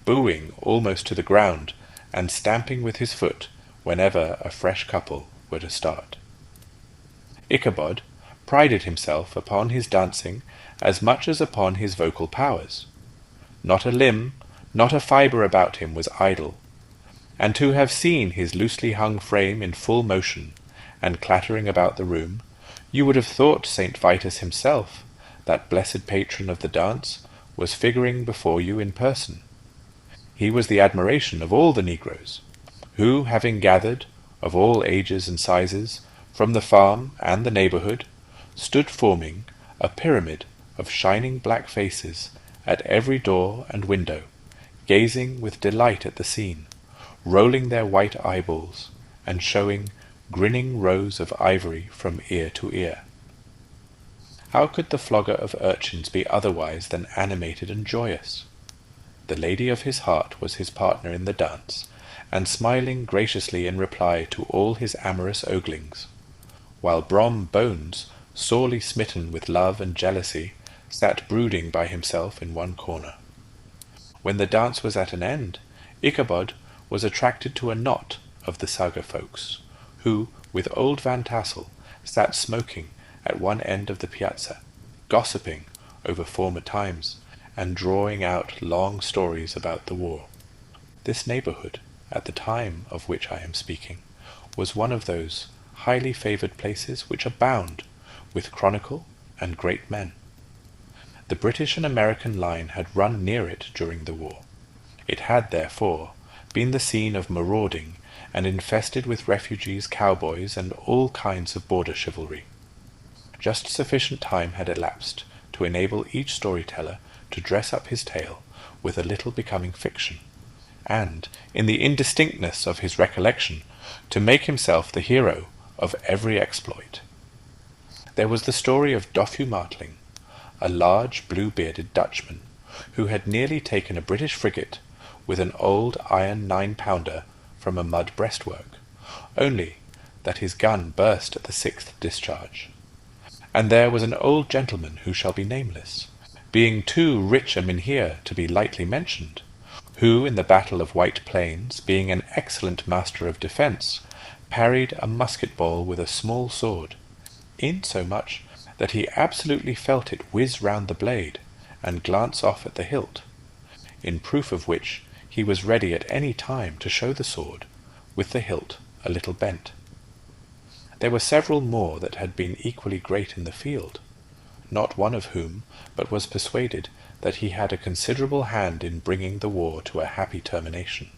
bowing almost to the ground, and stamping with his foot whenever a fresh couple were to start. Ichabod prided himself upon his dancing as much as upon his vocal powers. Not a limb, not a fibre about him was idle, and to have seen his loosely hung frame in full motion, and clattering about the room, you would have thought St. Vitus himself, that blessed patron of the dance, was figuring before you in person. He was the admiration of all the negroes, who, having gathered, of all ages and sizes, from the farm and the neighbourhood, stood forming a pyramid of shining black faces at every door and window, gazing with delight at the scene, rolling their white eyeballs, and showing grinning rows of ivory from ear to ear. How could the flogger of urchins be otherwise than animated and joyous? The lady of his heart was his partner in the dance, and smiling graciously in reply to all his amorous oglings, while Brom Bones, sorely smitten with love and jealousy, sat brooding by himself in one corner. When the dance was at an end, Ichabod was attracted to a knot of the saga folks, who, with old Van Tassel, sat smoking at one end of the piazza, gossiping over former times, and drawing out long stories about the war. This neighborhood, at the time of which I am speaking, was one of those highly favored places which abound with chronicle and great men. The British and American line had run near it during the war. It had, therefore, been the scene of marauding and infested with refugees, cowboys, and all kinds of border chivalry. Just sufficient time had elapsed to enable each storyteller to dress up his tale with a little becoming fiction, and, in the indistinctness of his recollection, to make himself the hero of every exploit. There was the story of Dofue Martling, a large blue-bearded Dutchman, who had nearly taken a British frigate with an old iron 9-pounder from a mud breastwork, only that his gun burst at the 6th discharge. And there was an old gentleman who shall be nameless, being too rich a mynheer to be lightly mentioned, who in the battle of White Plains, being an excellent master of defence, parried a musket-ball with a small sword, insomuch that he absolutely felt it whiz round the blade, and glance off at the hilt, in proof of which he was ready at any time to show the sword, with the hilt a little bent. There were several more that had been equally great in the field, not one of whom but was persuaded that he had a considerable hand in bringing the war to a happy termination.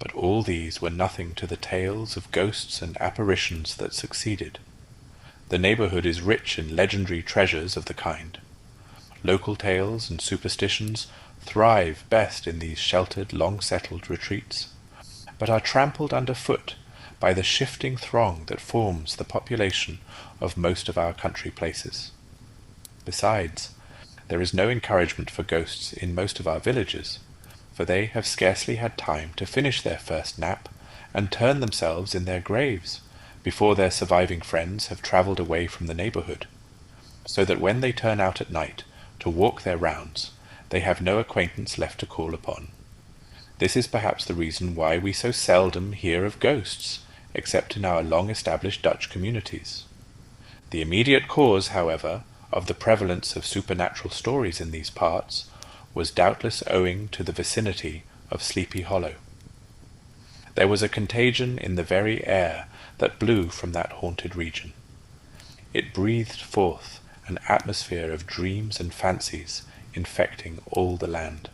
But all these were nothing to the tales of ghosts and apparitions that succeeded. The neighborhood is rich in legendary treasures of the kind. Local tales and superstitions thrive best in these sheltered, long-settled retreats, but are trampled under foot by the shifting throng that forms the population of most of our country places. Besides, there is no encouragement for ghosts in most of our villages, for they have scarcely had time to finish their first nap and turn themselves in their graves before their surviving friends have travelled away from the neighbourhood, so that when they turn out at night to walk their rounds, they have no acquaintance left to call upon. This is perhaps the reason why we so seldom hear of ghosts, except in our long-established Dutch communities. The immediate cause, however, of the prevalence of supernatural stories in these parts was doubtless owing to the vicinity of Sleepy Hollow. There was a contagion in the very air that blew from that haunted region. It breathed forth an atmosphere of dreams and fancies infecting all the land.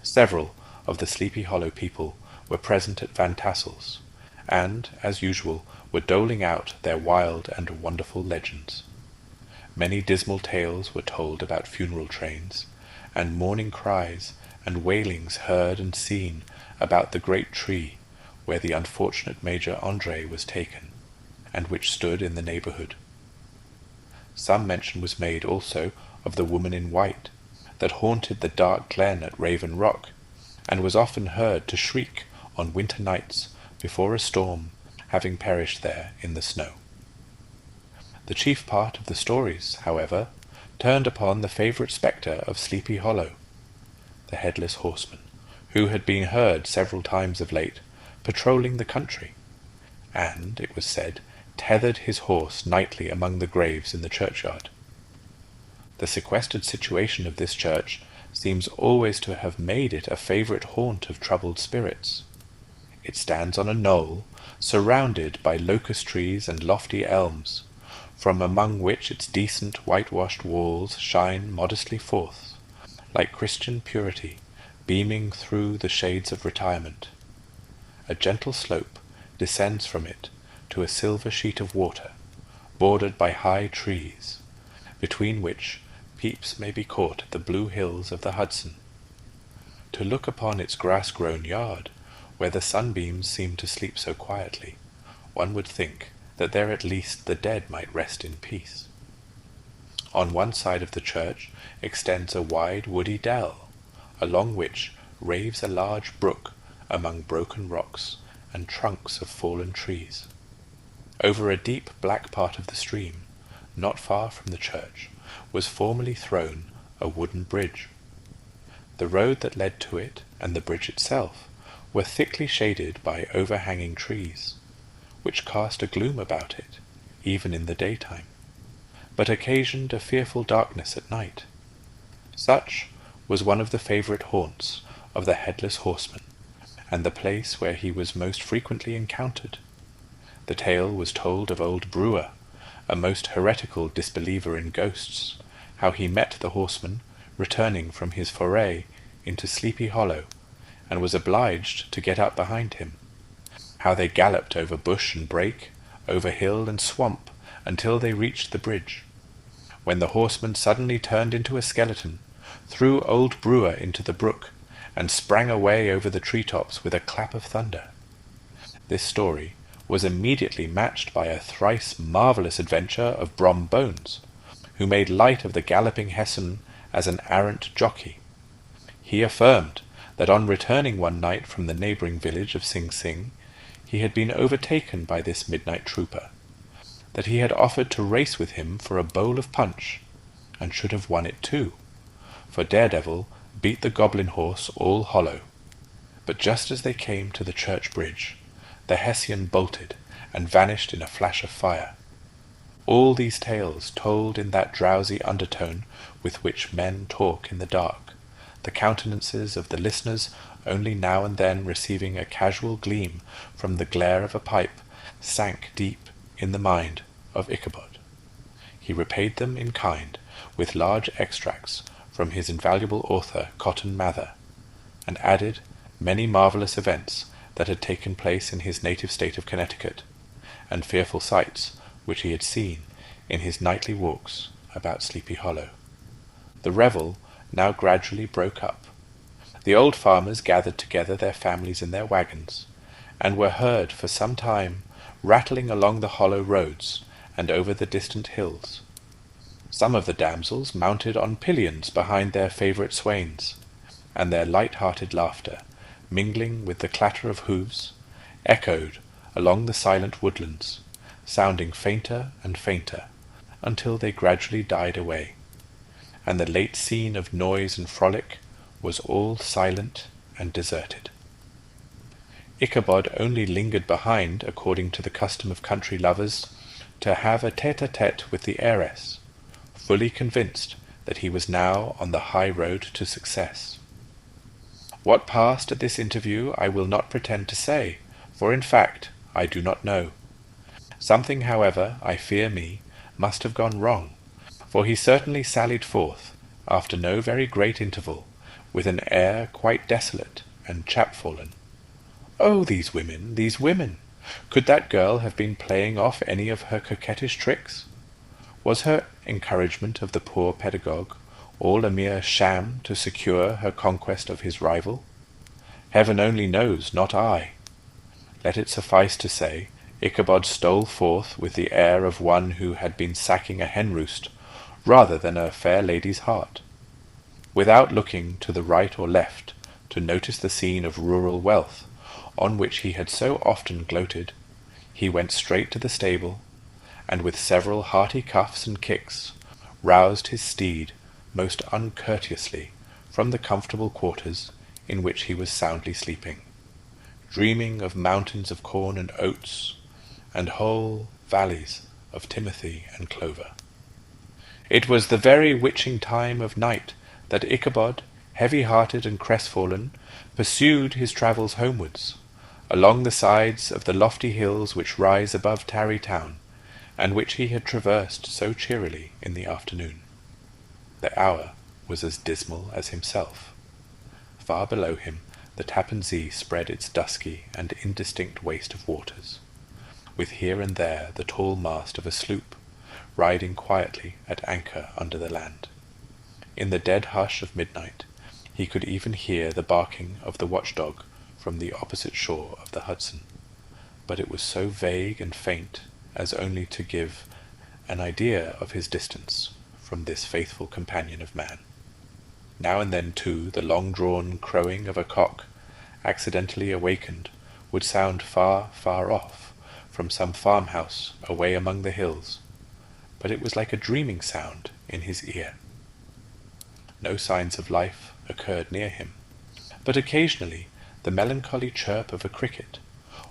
Several of the Sleepy Hollow people were present at Van Tassel's, and, as usual, were doling out their wild and wonderful legends. Many dismal tales were told about funeral trains, and mourning cries and wailings heard and seen about the great tree where the unfortunate Major Andre was taken, and which stood in the neighbourhood. Some mention was made also of the woman in white, that haunted the dark glen at Raven Rock, and was often heard to shriek on winter nights before a storm, having perished there in the snow. The chief part of the stories, however, turned upon the favourite spectre of Sleepy Hollow, the Headless Horseman, who had been heard several times of late patrolling the country, and, it was said, tethered his horse nightly among the graves in the churchyard. The sequestered situation of this church seems always to have made it a favourite haunt of troubled spirits. It stands on a knoll, surrounded by locust trees and lofty elms, from among which its decent whitewashed walls shine modestly forth, like Christian purity, beaming through the shades of retirement. A gentle slope descends from it to a silver sheet of water, bordered by high trees, between which peeps may be caught at the blue hills of the Hudson. To look upon its grass-grown yard, where the sunbeams seem to sleep so quietly, one would think that there at least the dead might rest in peace. On one side of the church extends a wide woody dell, along which raves a large brook among broken rocks and trunks of fallen trees. Over a deep black part of the stream, not far from the church, was formerly thrown a wooden bridge. The road that led to it and the bridge itself were thickly shaded by overhanging trees, which cast a gloom about it, even in the daytime, but occasioned a fearful darkness at night. Such was one of the favourite haunts of the Headless Horseman, and the place where he was most frequently encountered. The tale was told of old Brewer, a most heretical disbeliever in ghosts, how he met the horseman returning from his foray into Sleepy Hollow, and was obliged to get up behind him, how they galloped over bush and brake, over hill and swamp, until they reached the bridge, when the horseman suddenly turned into a skeleton, threw old Brewer into the brook, and sprang away over the tree-tops with a clap of thunder. This story was immediately matched by a thrice marvellous adventure of Brom Bones, who made light of the galloping Hessian as an arrant jockey. He affirmed that on returning one night from the neighbouring village of Sing Sing, he had been overtaken by this midnight trooper, that he had offered to race with him for a bowl of punch, and should have won it too, for Daredevil beat the goblin horse all hollow. But just as they came to the church bridge, the Hessian bolted and vanished in a flash of fire. All these tales told in that drowsy undertone with which men talk in the dark, the countenances of the listeners only now and then receiving a casual gleam from the glare of a pipe, sank deep in the mind of Ichabod. He repaid them in kind with large extracts from his invaluable author Cotton Mather, and added many marvellous events that had taken place in his native state of Connecticut, and fearful sights which he had seen in his nightly walks about Sleepy Hollow. The revel now gradually broke up. The old farmers gathered together their families in their wagons, and were heard for some time rattling along the hollow roads and over the distant hills. Some of the damsels mounted on pillions behind their favourite swains, and their light-hearted laughter, mingling with the clatter of hoofs, echoed along the silent woodlands, sounding fainter and fainter, until they gradually died away, and the late scene of noise and frolic was all silent and deserted. Ichabod only lingered behind, according to the custom of country lovers, to have a tete-a-tete with the heiress, fully convinced that he was now on the high road to success. What passed at this interview I will not pretend to say, for in fact I do not know. Something, however, I fear me, must have gone wrong, for he certainly sallied forth, after no very great interval, with an air quite desolate and chapfallen. Oh, these women, these women! Could that girl have been playing off any of her coquettish tricks? Was her encouragement of the poor pedagogue all a mere sham to secure her conquest of his rival? Heaven only knows, not I. Let it suffice to say, Ichabod stole forth with the air of one who had been sacking a hen-roost, rather than a fair lady's heart. Without looking to the right or left to notice the scene of rural wealth, on which he had so often gloated, he went straight to the stable, and with several hearty cuffs and kicks, roused his steed most uncourteously from the comfortable quarters in which he was soundly sleeping, dreaming of mountains of corn and oats, and whole valleys of timothy and clover. It was the very witching time of night that Ichabod, heavy-hearted and crestfallen, pursued his travels homewards, along the sides of the lofty hills which rise above Tarrytown, and which he had traversed so cheerily in the afternoon. The hour was as dismal as himself. Far below him the Tappan Zee spread its dusky and indistinct waste of waters, with here and there the tall mast of a sloop, riding quietly at anchor under the land. In the dead hush of midnight he could even hear the barking of the watchdog from the opposite shore of the Hudson, but it was so vague and faint as only to give an idea of his distance from this faithful companion of man. Now and then, too, the long-drawn crowing of a cock, accidentally awakened, would sound far, far off, from some farmhouse away among the hills, but it was like a dreaming sound in his ear. No signs of life occurred near him, but occasionally the melancholy chirp of a cricket,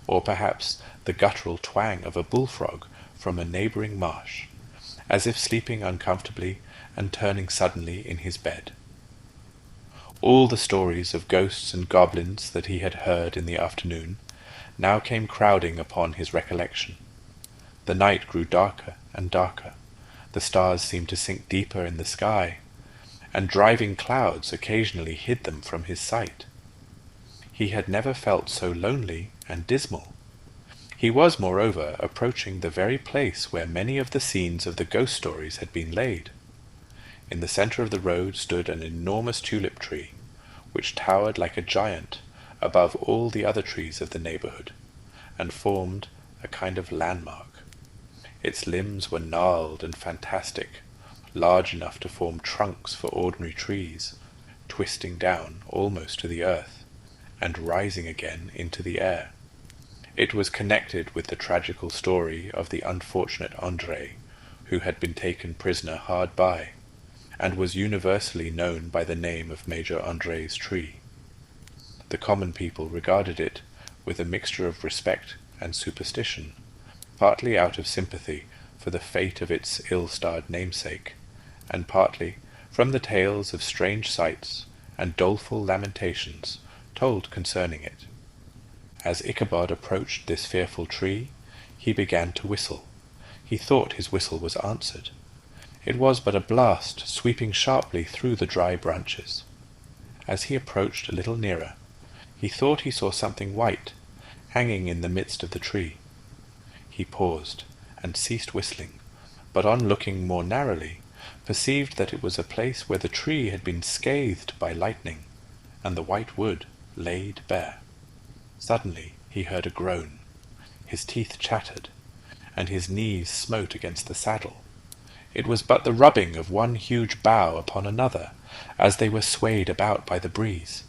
or perhaps the guttural twang of a bullfrog from a neighbouring marsh, as if sleeping uncomfortably and turning suddenly in his bed. All the stories of ghosts and goblins that he had heard in the afternoon now came crowding upon his recollection. The night grew darker and darker, the stars seemed to sink deeper in the sky, and driving clouds occasionally hid them from his sight. He had never felt so lonely and dismal. He was, moreover, approaching the very place where many of the scenes of the ghost stories had been laid. In the centre of the road stood an enormous tulip tree, which towered like a giant above all the other trees of the neighbourhood, and formed a kind of landmark. Its limbs were gnarled and fantastic, large enough to form trunks for ordinary trees, twisting down almost to the earth, and rising again into the air. It was connected with the tragical story of the unfortunate André, who had been taken prisoner hard by, and was universally known by the name of Major André's tree. The common people regarded it with a mixture of respect and superstition, partly out of sympathy for the fate of its ill-starred namesake, and partly from the tales of strange sights and doleful lamentations told concerning it. As Ichabod approached this fearful tree, he began to whistle. He thought his whistle was answered. It was but a blast sweeping sharply through the dry branches. As he approached a little nearer, he thought he saw something white hanging in the midst of the tree. He paused and ceased whistling, but on looking more narrowly, perceived that it was a place where the tree had been scathed by lightning, and the white wood laid bare. Suddenly he heard a groan. His teeth chattered, and his knees smote against the saddle. It was but the rubbing of one huge bough upon another, as they were swayed about by the breeze.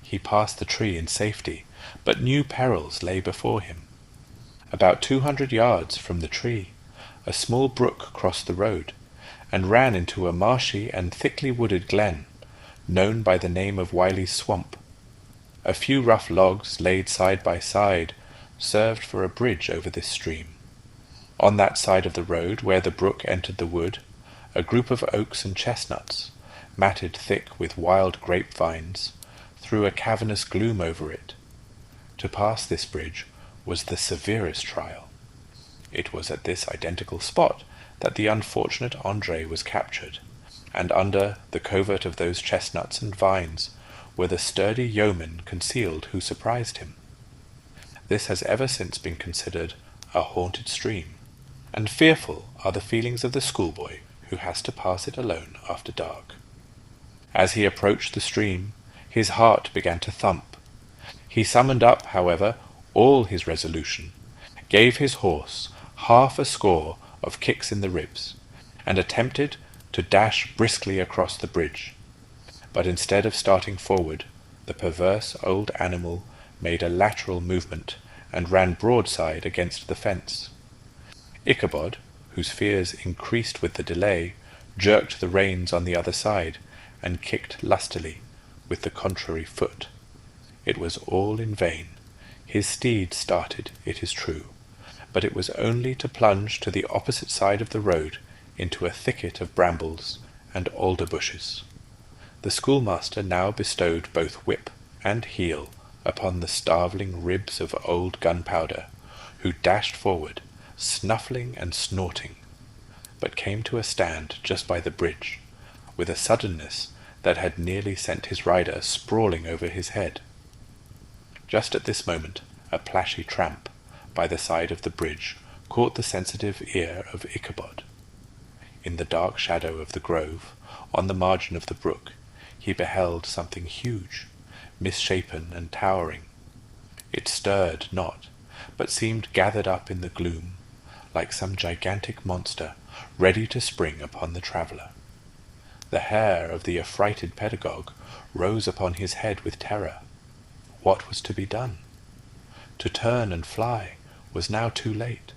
He passed the tree in safety, but new perils lay before him. About 200 yards from the tree, a small brook crossed the road, and ran into a marshy and thickly wooded glen, known by the name of Wiley's Swamp. A few rough logs laid side by side served for a bridge over this stream. On that side of the road where the brook entered the wood, a group of oaks and chestnuts, matted thick with wild grapevines, threw a cavernous gloom over it. To pass this bridge was the severest trial. It was at this identical spot that the unfortunate André was captured, and under the covert of those chestnuts and vines were the sturdy yeomen concealed who surprised him. This has ever since been considered a haunted stream, and fearful are the feelings of the schoolboy who has to pass it alone after dark. As he approached the stream, his heart began to thump. He summoned up, however, all his resolution, gave his horse half a score of kicks in the ribs, and attempted to dash briskly across the bridge. But instead of starting forward, the perverse old animal made a lateral movement and ran broadside against the fence. Ichabod, whose fears increased with the delay, jerked the reins on the other side, and kicked lustily with the contrary foot. It was all in vain. His steed started, it is true, but it was only to plunge to the opposite side of the road into a thicket of brambles and alder bushes. The schoolmaster now bestowed both whip and heel upon the starveling ribs of old Gunpowder, who dashed forward, snuffling and snorting, but came to a stand just by the bridge, with a suddenness that had nearly sent his rider sprawling over his head. Just at this moment a plashy tramp by the side of the bridge caught the sensitive ear of Ichabod. In the dark shadow of the grove, on the margin of the brook, he beheld something huge, misshapen and towering. It stirred not, but seemed gathered up in the gloom, like some gigantic monster ready to spring upon the traveller. The hair of the affrighted pedagogue rose upon his head with terror. What was to be done? To turn and fly was now too late.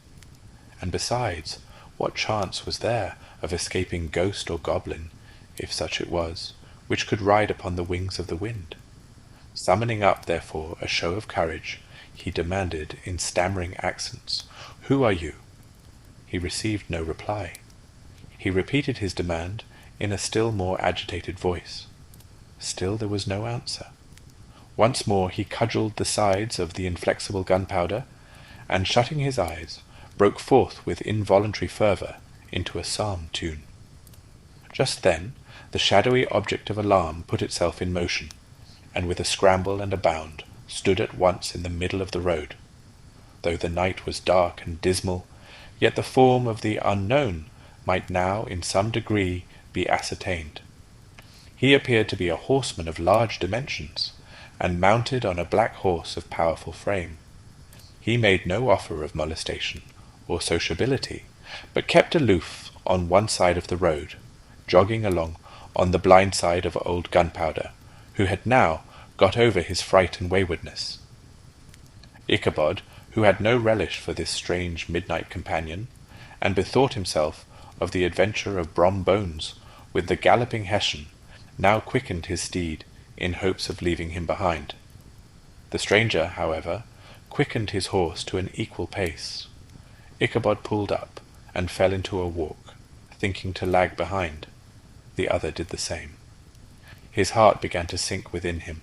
And besides, what chance was there of escaping ghost or goblin, if such it was, which could ride upon the wings of the wind? Summoning up, therefore, a show of courage, he demanded in stammering accents, "Who are you?" He received no reply. He repeated his demand in a still more agitated voice. Still there was no answer. Once more he cudgelled the sides of the inflexible gunpowder, and shutting his eyes, broke forth with involuntary fervour into a psalm tune. Just then the shadowy object of alarm put itself in motion, and with a scramble and a bound stood at once in the middle of the road. Though the night was dark and dismal, yet the form of the unknown might now in some degree be ascertained. He appeared to be a horseman of large dimensions, and mounted on a black horse of powerful frame. He made no offer of molestation or sociability, but kept aloof on one side of the road, jogging along on the blind side of old Gunpowder, who had now got over his fright and waywardness. Ichabod, who had no relish for this strange midnight companion, and bethought himself of the adventure of Brom Bones with the galloping Hessian, now quickened his steed in hopes of leaving him behind. The stranger, however, quickened his horse to an equal pace. Ichabod pulled up, and fell into a walk, thinking to lag behind. The other did the same. His heart began to sink within him.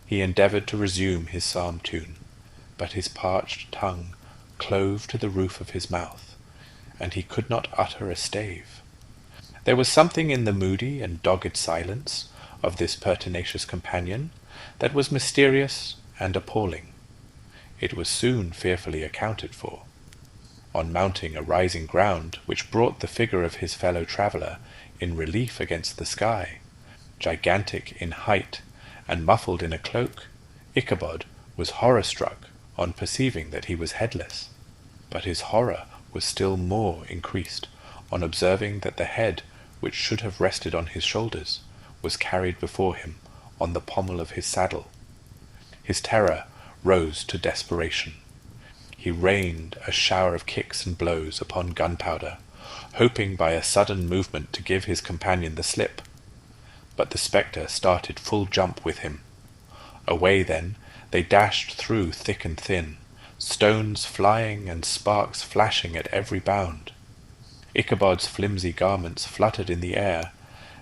He endeavoured to resume his psalm tune, but his parched tongue clove to the roof of his mouth, and he could not utter a stave. There was something in the moody and dogged silence of this pertinacious companion that was mysterious and appalling. It was soon fearfully accounted for. On mounting a rising ground which brought the figure of his fellow traveller in relief against the sky, gigantic in height and muffled in a cloak, Ichabod was horror-struck on perceiving that he was headless. But his horror was still more increased on observing that the head which should have rested on his shoulders was carried before him on the pommel of his saddle. His terror rose to desperation. He rained a shower of kicks and blows upon Gunpowder, hoping by a sudden movement to give his companion the slip. But the spectre started full jump with him. Away then they dashed through thick and thin, stones flying and sparks flashing at every bound. Ichabod's flimsy garments fluttered in the air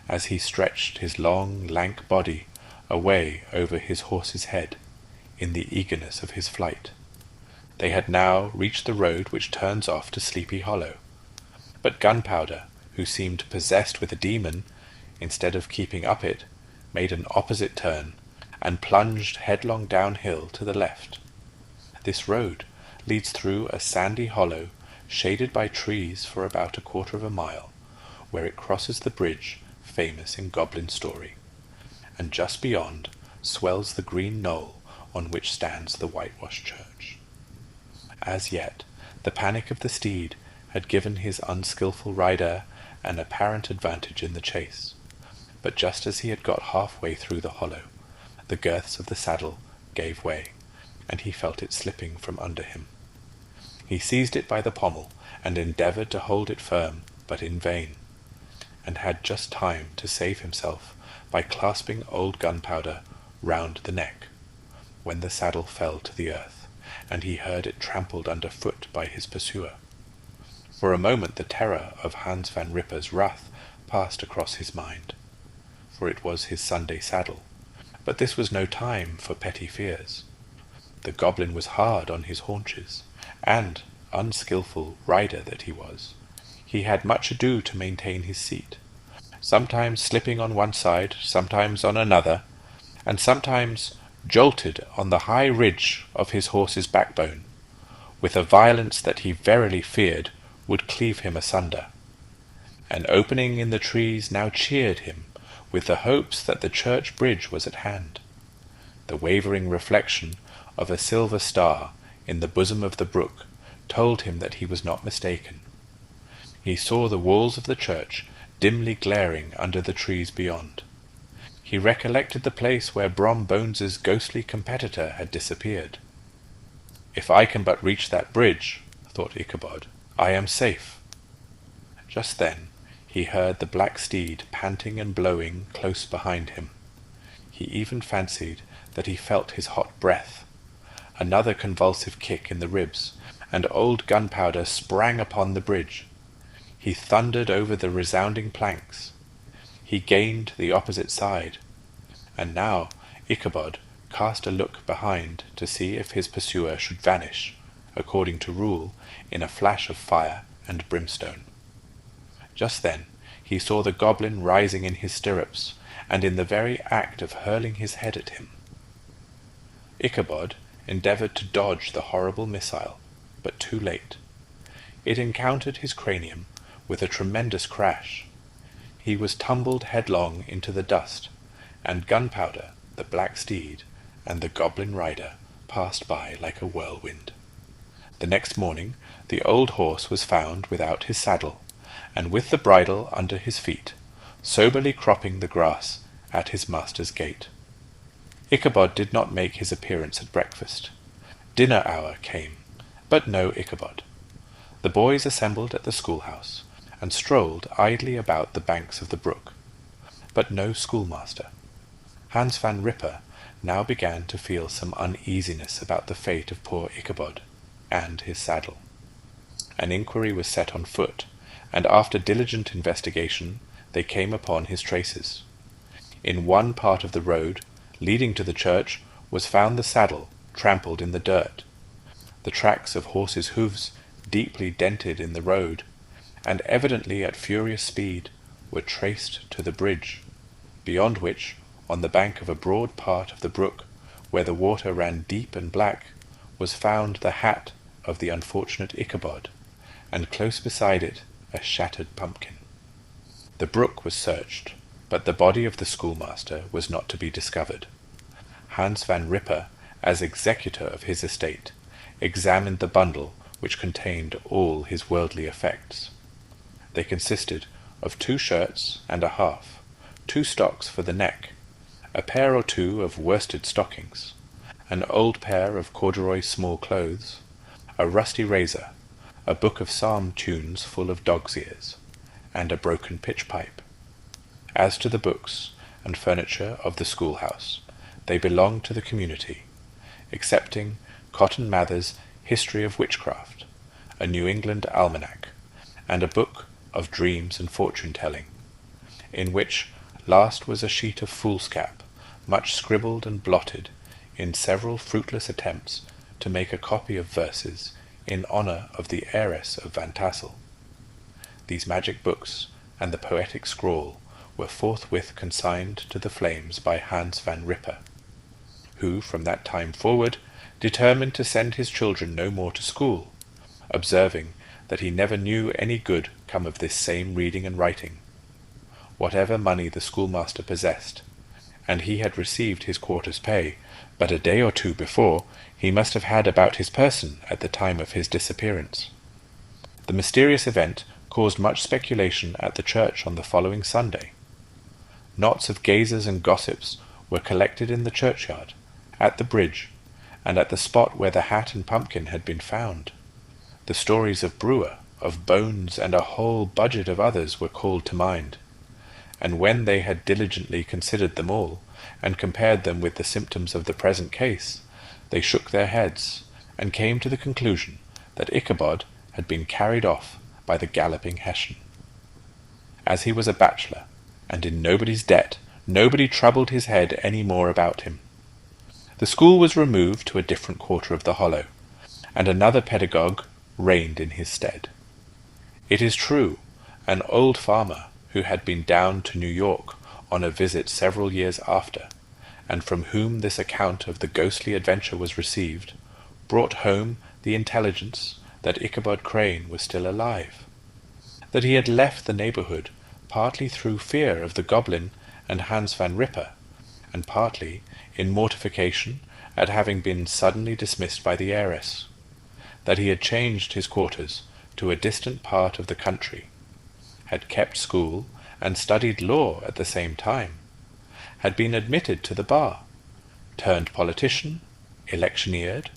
as he stretched his long, lank body away over his horse's head in the eagerness of his flight. They had now reached the road which turns off to Sleepy Hollow, but Gunpowder, who seemed possessed with a demon, instead of keeping up it, made an opposite turn, and plunged headlong downhill to the left. This road leads through a sandy hollow, shaded by trees for about a quarter of a mile, where it crosses the bridge famous in goblin story, and just beyond swells the green knoll on which stands the whitewashed church. As yet, the panic of the steed had given his unskilful rider an apparent advantage in the chase, but just as he had got half-way through the hollow, the girths of the saddle gave way, and he felt it slipping from under him. He seized it by the pommel, and endeavoured to hold it firm, but in vain, and had just time to save himself by clasping old Gunpowder round the neck, when the saddle fell to the earth, and he heard it trampled under foot by his pursuer. For a moment the terror of Hans Van Ripper's wrath passed across his mind, for it was his Sunday saddle, but this was no time for petty fears. The goblin was hard on his haunches, and, unskilful rider that he was, he had much ado to maintain his seat, sometimes slipping on one side, sometimes on another, and sometimes jolted on the high ridge of his horse's backbone, with a violence that he verily feared would cleave him asunder. An opening in the trees now cheered him with the hopes that the church bridge was at hand. The wavering reflection of a silver star in the bosom of the brook told him that he was not mistaken. He saw the walls of the church dimly glaring under the trees beyond. He recollected the place where Brom Bones's ghostly competitor had disappeared. "If I can but reach that bridge," thought Ichabod, "I am safe." Just then he heard the black steed panting and blowing close behind him. He even fancied that he felt his hot breath. another convulsive kick in the ribs, and old Gunpowder sprang upon the bridge. He thundered over the resounding planks. He gained the opposite side, and now Ichabod cast a look behind to see if his pursuer should vanish, according to rule, in a flash of fire and brimstone. Just then he saw the goblin rising in his stirrups, and in the very act of hurling his head at him. Ichabod endeavoured to dodge the horrible missile, but too late. It encountered his cranium with a tremendous crash. He was tumbled headlong into the dust, and Gunpowder, the black steed, and the goblin rider passed by like a whirlwind. The next morning the old horse was found without his saddle, and with the bridle under his feet, soberly cropping the grass at his master's gate. Ichabod did not make his appearance at breakfast. Dinner hour came, but no Ichabod. The boys assembled at the schoolhouse, and strolled idly about the banks of the brook, but no schoolmaster. Hans Van Ripper now began to feel some uneasiness about the fate of poor Ichabod and his saddle. An inquiry was set on foot, and after diligent investigation they came upon his traces. In one part of the road leading to the church was found the saddle trampled in the dirt, the tracks of horses' hoofs deeply dented in the road, and evidently at furious speed, were traced to the bridge, beyond which, on the bank of a broad part of the brook, where the water ran deep and black, was found the hat of the unfortunate Ichabod, and close beside it a shattered pumpkin. The brook was searched, but the body of the schoolmaster was not to be discovered. Hans Van Ripper, as executor of his estate, examined the bundle which contained all his worldly effects. They consisted of 2 shirts and a half, 2 stocks for the neck, a pair or 2 of worsted stockings, an old pair of corduroy small clothes, a rusty razor, a book of psalm tunes full of dog's ears, and a broken pitch pipe. As to the books and furniture of the schoolhouse, they belonged to the community, excepting Cotton Mather's History of Witchcraft, a New England almanac, and a book of dreams and fortune-telling, in which last was a sheet of foolscap, much scribbled and blotted, in several fruitless attempts to make a copy of verses in honour of the heiress of Van Tassel. These magic books and the poetic scrawl were forthwith consigned to the flames by Hans Van Ripper, who from that time forward determined to send his children no more to school, observing that he never knew any good come of this same reading and writing. Whatever money the schoolmaster possessed, and he had received his quarter's pay but a day or 2 before, he must have had about his person at the time of his disappearance. The mysterious event caused much speculation at the church on the following Sunday. Knots of gazers and gossips were collected in the churchyard, at the bridge, and at the spot where the hat and pumpkin had been found. The stories of Brewer, of Bones, and a whole budget of others were called to mind, and when they had diligently considered them all, and compared them with the symptoms of the present case, they shook their heads, and came to the conclusion that Ichabod had been carried off by the galloping Hessian. As he was a bachelor, and in nobody's debt, nobody troubled his head any more about him. The school was removed to a different quarter of the hollow, and another pedagogue reigned in his stead. It is true, an old farmer, who had been down to New York on a visit several years after, and from whom this account of the ghostly adventure was received, brought home the intelligence that Ichabod Crane was still alive, that he had left the neighbourhood partly through fear of the goblin and Hans Van Ripper, and partly in mortification at having been suddenly dismissed by the heiress, that he had changed his quarters to a distant part of the country, had kept school and studied law at the same time, had been admitted to the bar, turned politician, electioneered,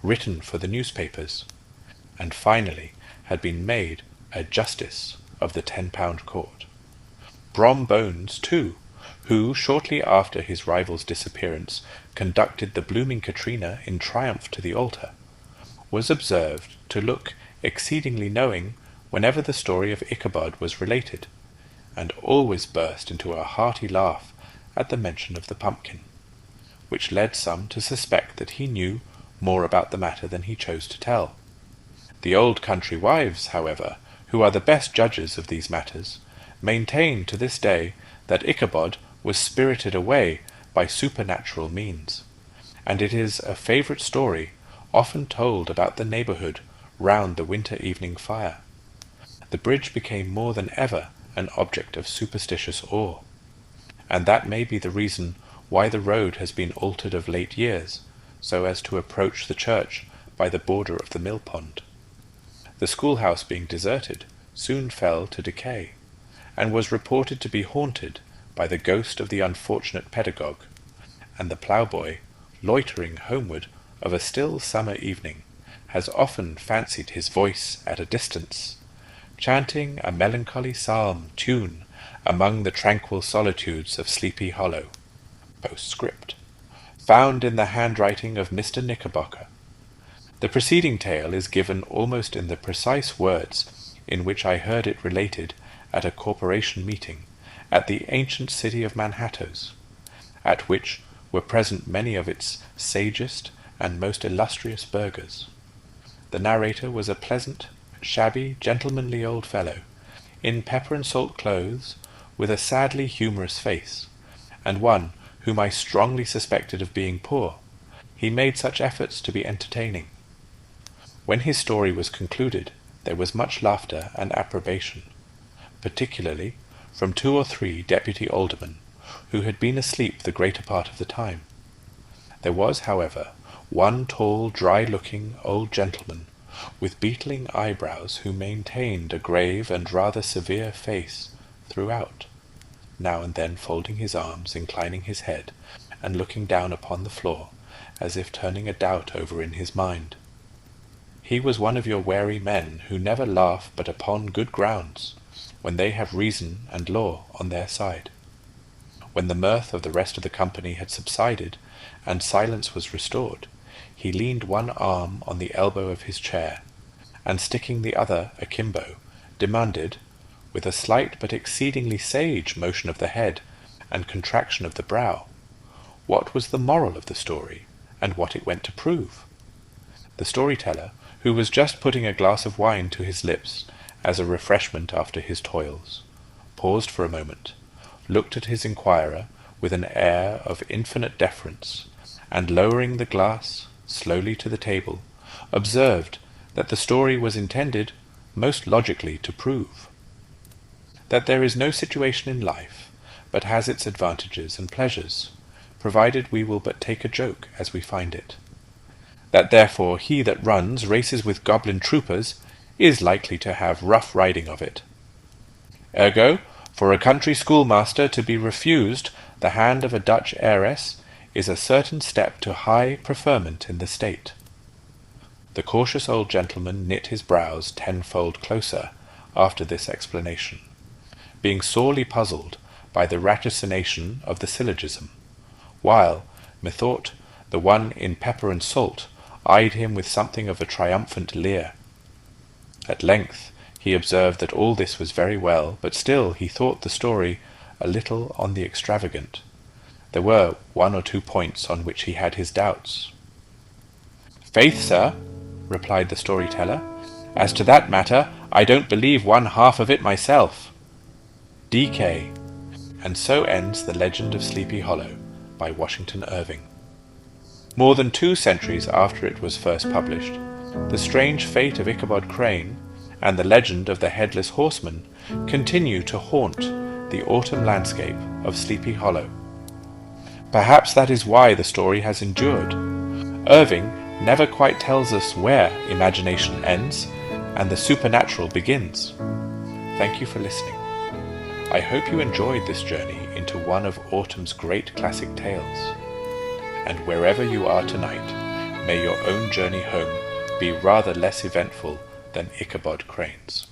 written for the newspapers, and finally had been made a justice of the £10 court. Brom Bones, too, who, shortly after his rival's disappearance, conducted the blooming Katrina in triumph to the altar, was observed to look exceedingly knowing whenever the story of Ichabod was related, and always burst into a hearty laugh at the mention of the pumpkin, which led some to suspect that he knew more about the matter than he chose to tell. The old country wives, however, who are the best judges of these matters, maintain to this day that Ichabod was spirited away by supernatural means, and it is a favourite story often told about the neighbourhood round the winter evening fire. The bridge became more than ever an object of superstitious awe, and that may be the reason why the road has been altered of late years, so as to approach the church by the border of the mill pond. The schoolhouse being deserted, soon fell to decay, and was reported to be haunted by the ghost of the unfortunate pedagogue, and the ploughboy, loitering homeward of a still summer evening, has often fancied his voice at a distance, chanting a melancholy psalm tune among the tranquil solitudes of Sleepy Hollow. Postscript. Found in the handwriting of Mr. Knickerbocker. The preceding tale is given almost in the precise words in which I heard it related at a corporation meeting at the ancient city of Manhattoes, at which were present many of its sagest and most illustrious burghers. The narrator was a pleasant, shabby, gentlemanly old fellow, in pepper-and-salt clothes, with a sadly humorous face, and one whom I strongly suspected of being poor. He made such efforts to be entertaining. When his story was concluded, there was much laughter and approbation, particularly from 2 or 3 deputy aldermen, who had been asleep the greater part of the time. There was, however, one tall, dry-looking old gentleman, with beetling eyebrows, who maintained a grave and rather severe face throughout, now and then folding his arms, inclining his head, and looking down upon the floor, as if turning a doubt over in his mind. He was one of your wary men, who never laugh but upon good grounds, when they have reason and law on their side. When the mirth of the rest of the company had subsided, and silence was restored, he leaned one arm on the elbow of his chair, and sticking the other akimbo, demanded, with a slight but exceedingly sage motion of the head and contraction of the brow, what was the moral of the story, and what it went to prove. The storyteller, who was just putting a glass of wine to his lips as a refreshment after his toils, paused for a moment, looked at his inquirer with an air of infinite deference, and lowering the glass slowly to the table, observed that the story was intended most logically to prove that there is no situation in life but has its advantages and pleasures, provided we will but take a joke as we find it. That therefore he that runs races with goblin troopers is likely to have rough riding of it. Ergo, for a country schoolmaster to be refused the hand of a Dutch heiress is a certain step to high preferment in the state. The cautious old gentleman knit his brows tenfold closer after this explanation, being sorely puzzled by the ratiocination of the syllogism, while, methought, the one in pepper and salt eyed him with something of a triumphant leer. At length he observed that all this was very well, but still he thought the story a little on the extravagant. There were 1 or 2 points on which he had his doubts. "Faith, sir," replied the storyteller, "as to that matter, I don't believe one half of it myself." D.K. And so ends The Legend of Sleepy Hollow by Washington Irving. More than 2 centuries after it was first published, the strange fate of Ichabod Crane and the legend of the Headless Horseman continue to haunt the autumn landscape of Sleepy Hollow. Perhaps that is why the story has endured. Irving never quite tells us where imagination ends and the supernatural begins. Thank you for listening. I hope you enjoyed this journey into one of autumn's great classic tales. And wherever you are tonight, may your own journey home be rather less eventful than Ichabod Crane's.